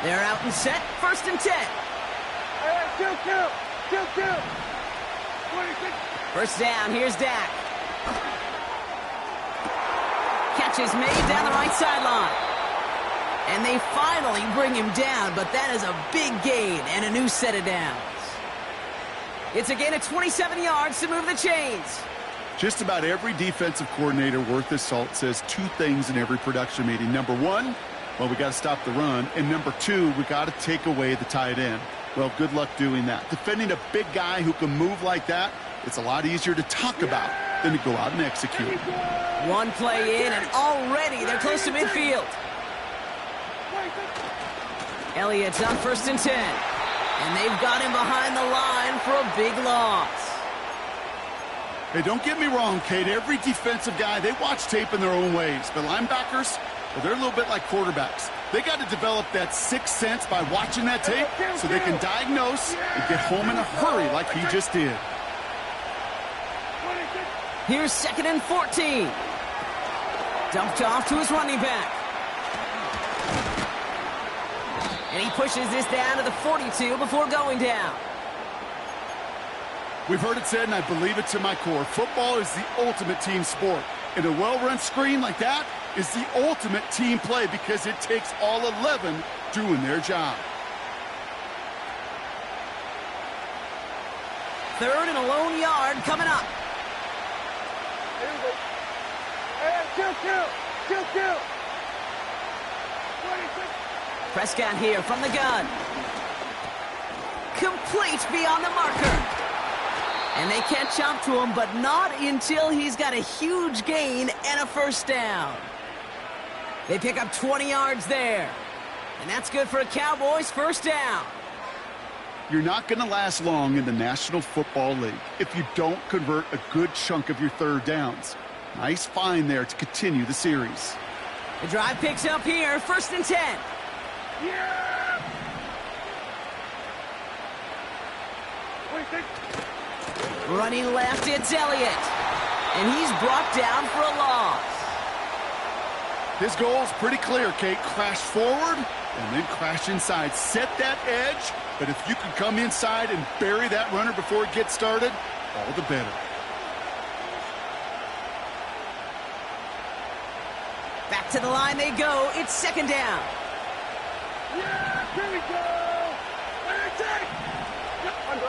They're out and set, 1st and 10. Kill. 26. First down, here's Dak. Catch is made down the right sideline. And they finally bring him down, but that is a big gain and a new set of downs. It's a gain of 27 yards to move the chains. Just about every defensive coordinator worth his salt says two things in every production meeting. Number one, well, we got to stop the run. And number two, we got to take away the tight end. Well, good luck doing that. Defending a big guy who can move like that, it's a lot easier to talk about than to go out and execute. One play in, and already they're close to midfield. Elliott's on 1st and 10. And they've got him behind the line for a big loss. Hey, don't get me wrong, Kate. Every defensive guy, they watch tape in their own ways. But linebackers, well, they're a little bit like quarterbacks. They got to develop that sixth sense by watching that tape so they can diagnose and get home in a hurry like he just did. Here's 2nd and 14. Dumped off to his running back. And he pushes this down to the 42 before going down. We've heard it said, and I believe it to my core, football is the ultimate team sport. And a well-run screen like that is the ultimate team play because it takes all 11 doing their job. 3rd and a lone yard coming up. Here we go. Hey, kill. 26. Prescott here from the gun. Complete beyond the marker. And they catch up to him, but not until he's got a huge gain and a first down. They pick up 20 yards there. And that's good for a Cowboys first down. You're not going to last long in the National Football League if you don't convert a good chunk of your third downs. Nice find there to continue the series. The drive picks up here, 1st and 10. Yeah! 26. Running left, it's Elliott. And he's brought down for a loss. His goal is pretty clear, Kate. Crash forward and then crash inside. Set that edge, but if you can come inside and bury that runner before it gets started, all the better. Back to the line they go. It's 2nd down. Yeah, here we go.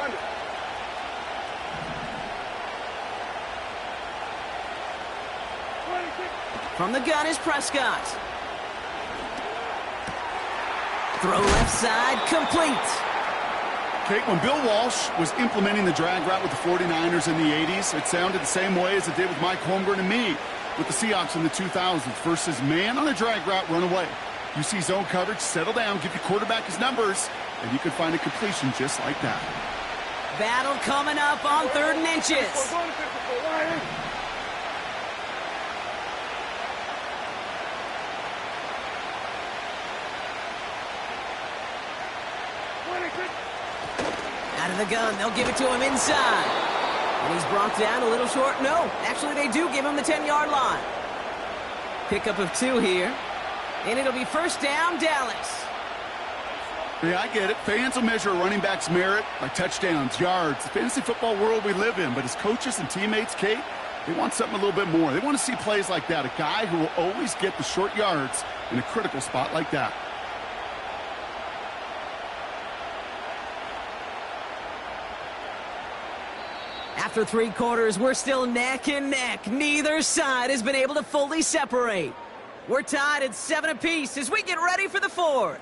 Under. From the gun is Prescott. Throw left side, complete. Kate, when Bill Walsh was implementing the drag route with the 49ers in the 80s, it sounded the same way as it did with Mike Holmgren and me with the Seahawks in the 2000s versus man on a drag route, run away. You see zone coverage, settle down, give your quarterback his numbers, and you can find a completion just like that. Battle coming up on 3rd and inches. Out of the gun, they'll give it to him inside. And he's brought down a little short. No, actually they do give him the 10-yard line. Pickup of 2 here. And it'll be first down, Dallas. Yeah, I get it. Fans will measure a running back's merit by touchdowns, yards, the fantasy football world we live in. But as coaches and teammates, Kate, They want something a little bit more. They want to see plays like that, a guy who will always get the short yards in a critical spot like that. After 3 quarters, we're still neck and neck. Neither side has been able to fully separate. We're tied at 7 apiece as we get ready for the 4th.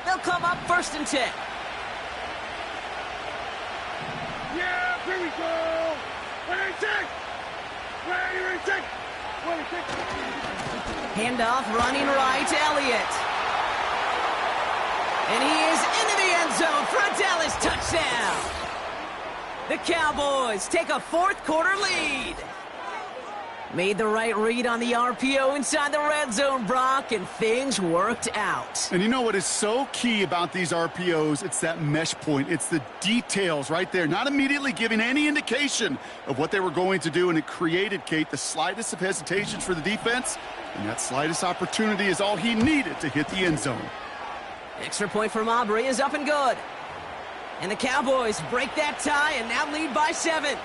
They'll come up 1st and 10. Yeah, here we go. What do you think? Where do you think? What do you think? Handoff running right to Elliott. And he is into the end zone for a Dallas touchdown. The Cowboys take a 4th quarter lead. Made the right read on the RPO inside the red zone, Brock, and things worked out. And you know what is so key about these RPOs? It's that mesh point. It's the details right there, not immediately giving any indication of what they were going to do, and it created, Kate, the slightest of hesitations for the defense, and that slightest opportunity is all he needed to hit the end zone. Extra point from Aubrey is up and good. And the Cowboys break that tie and now lead by 7.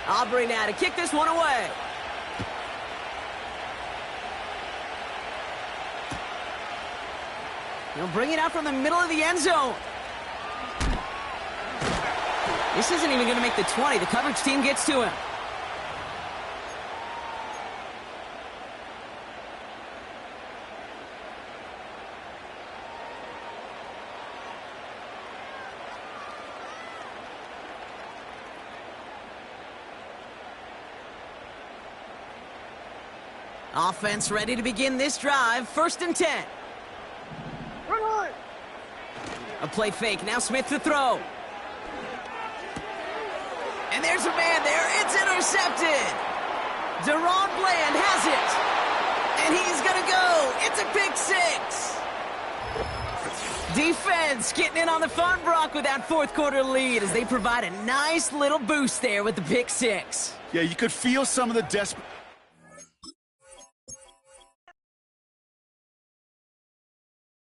Aubrey now to kick this one away. He'll bring it out from the middle of the end zone. This isn't even going to make the 20. The coverage team gets to him. Offense ready to begin this drive. 1st and 10. A play fake. Now Smith to throw. And there's a man there. It's intercepted. Deron Bland has it. And he's going to go. It's a pick 6. Defense getting in on the fun, Brock, with that 4th quarter lead as they provide a nice little boost there with the pick 6. Yeah, you could feel some of the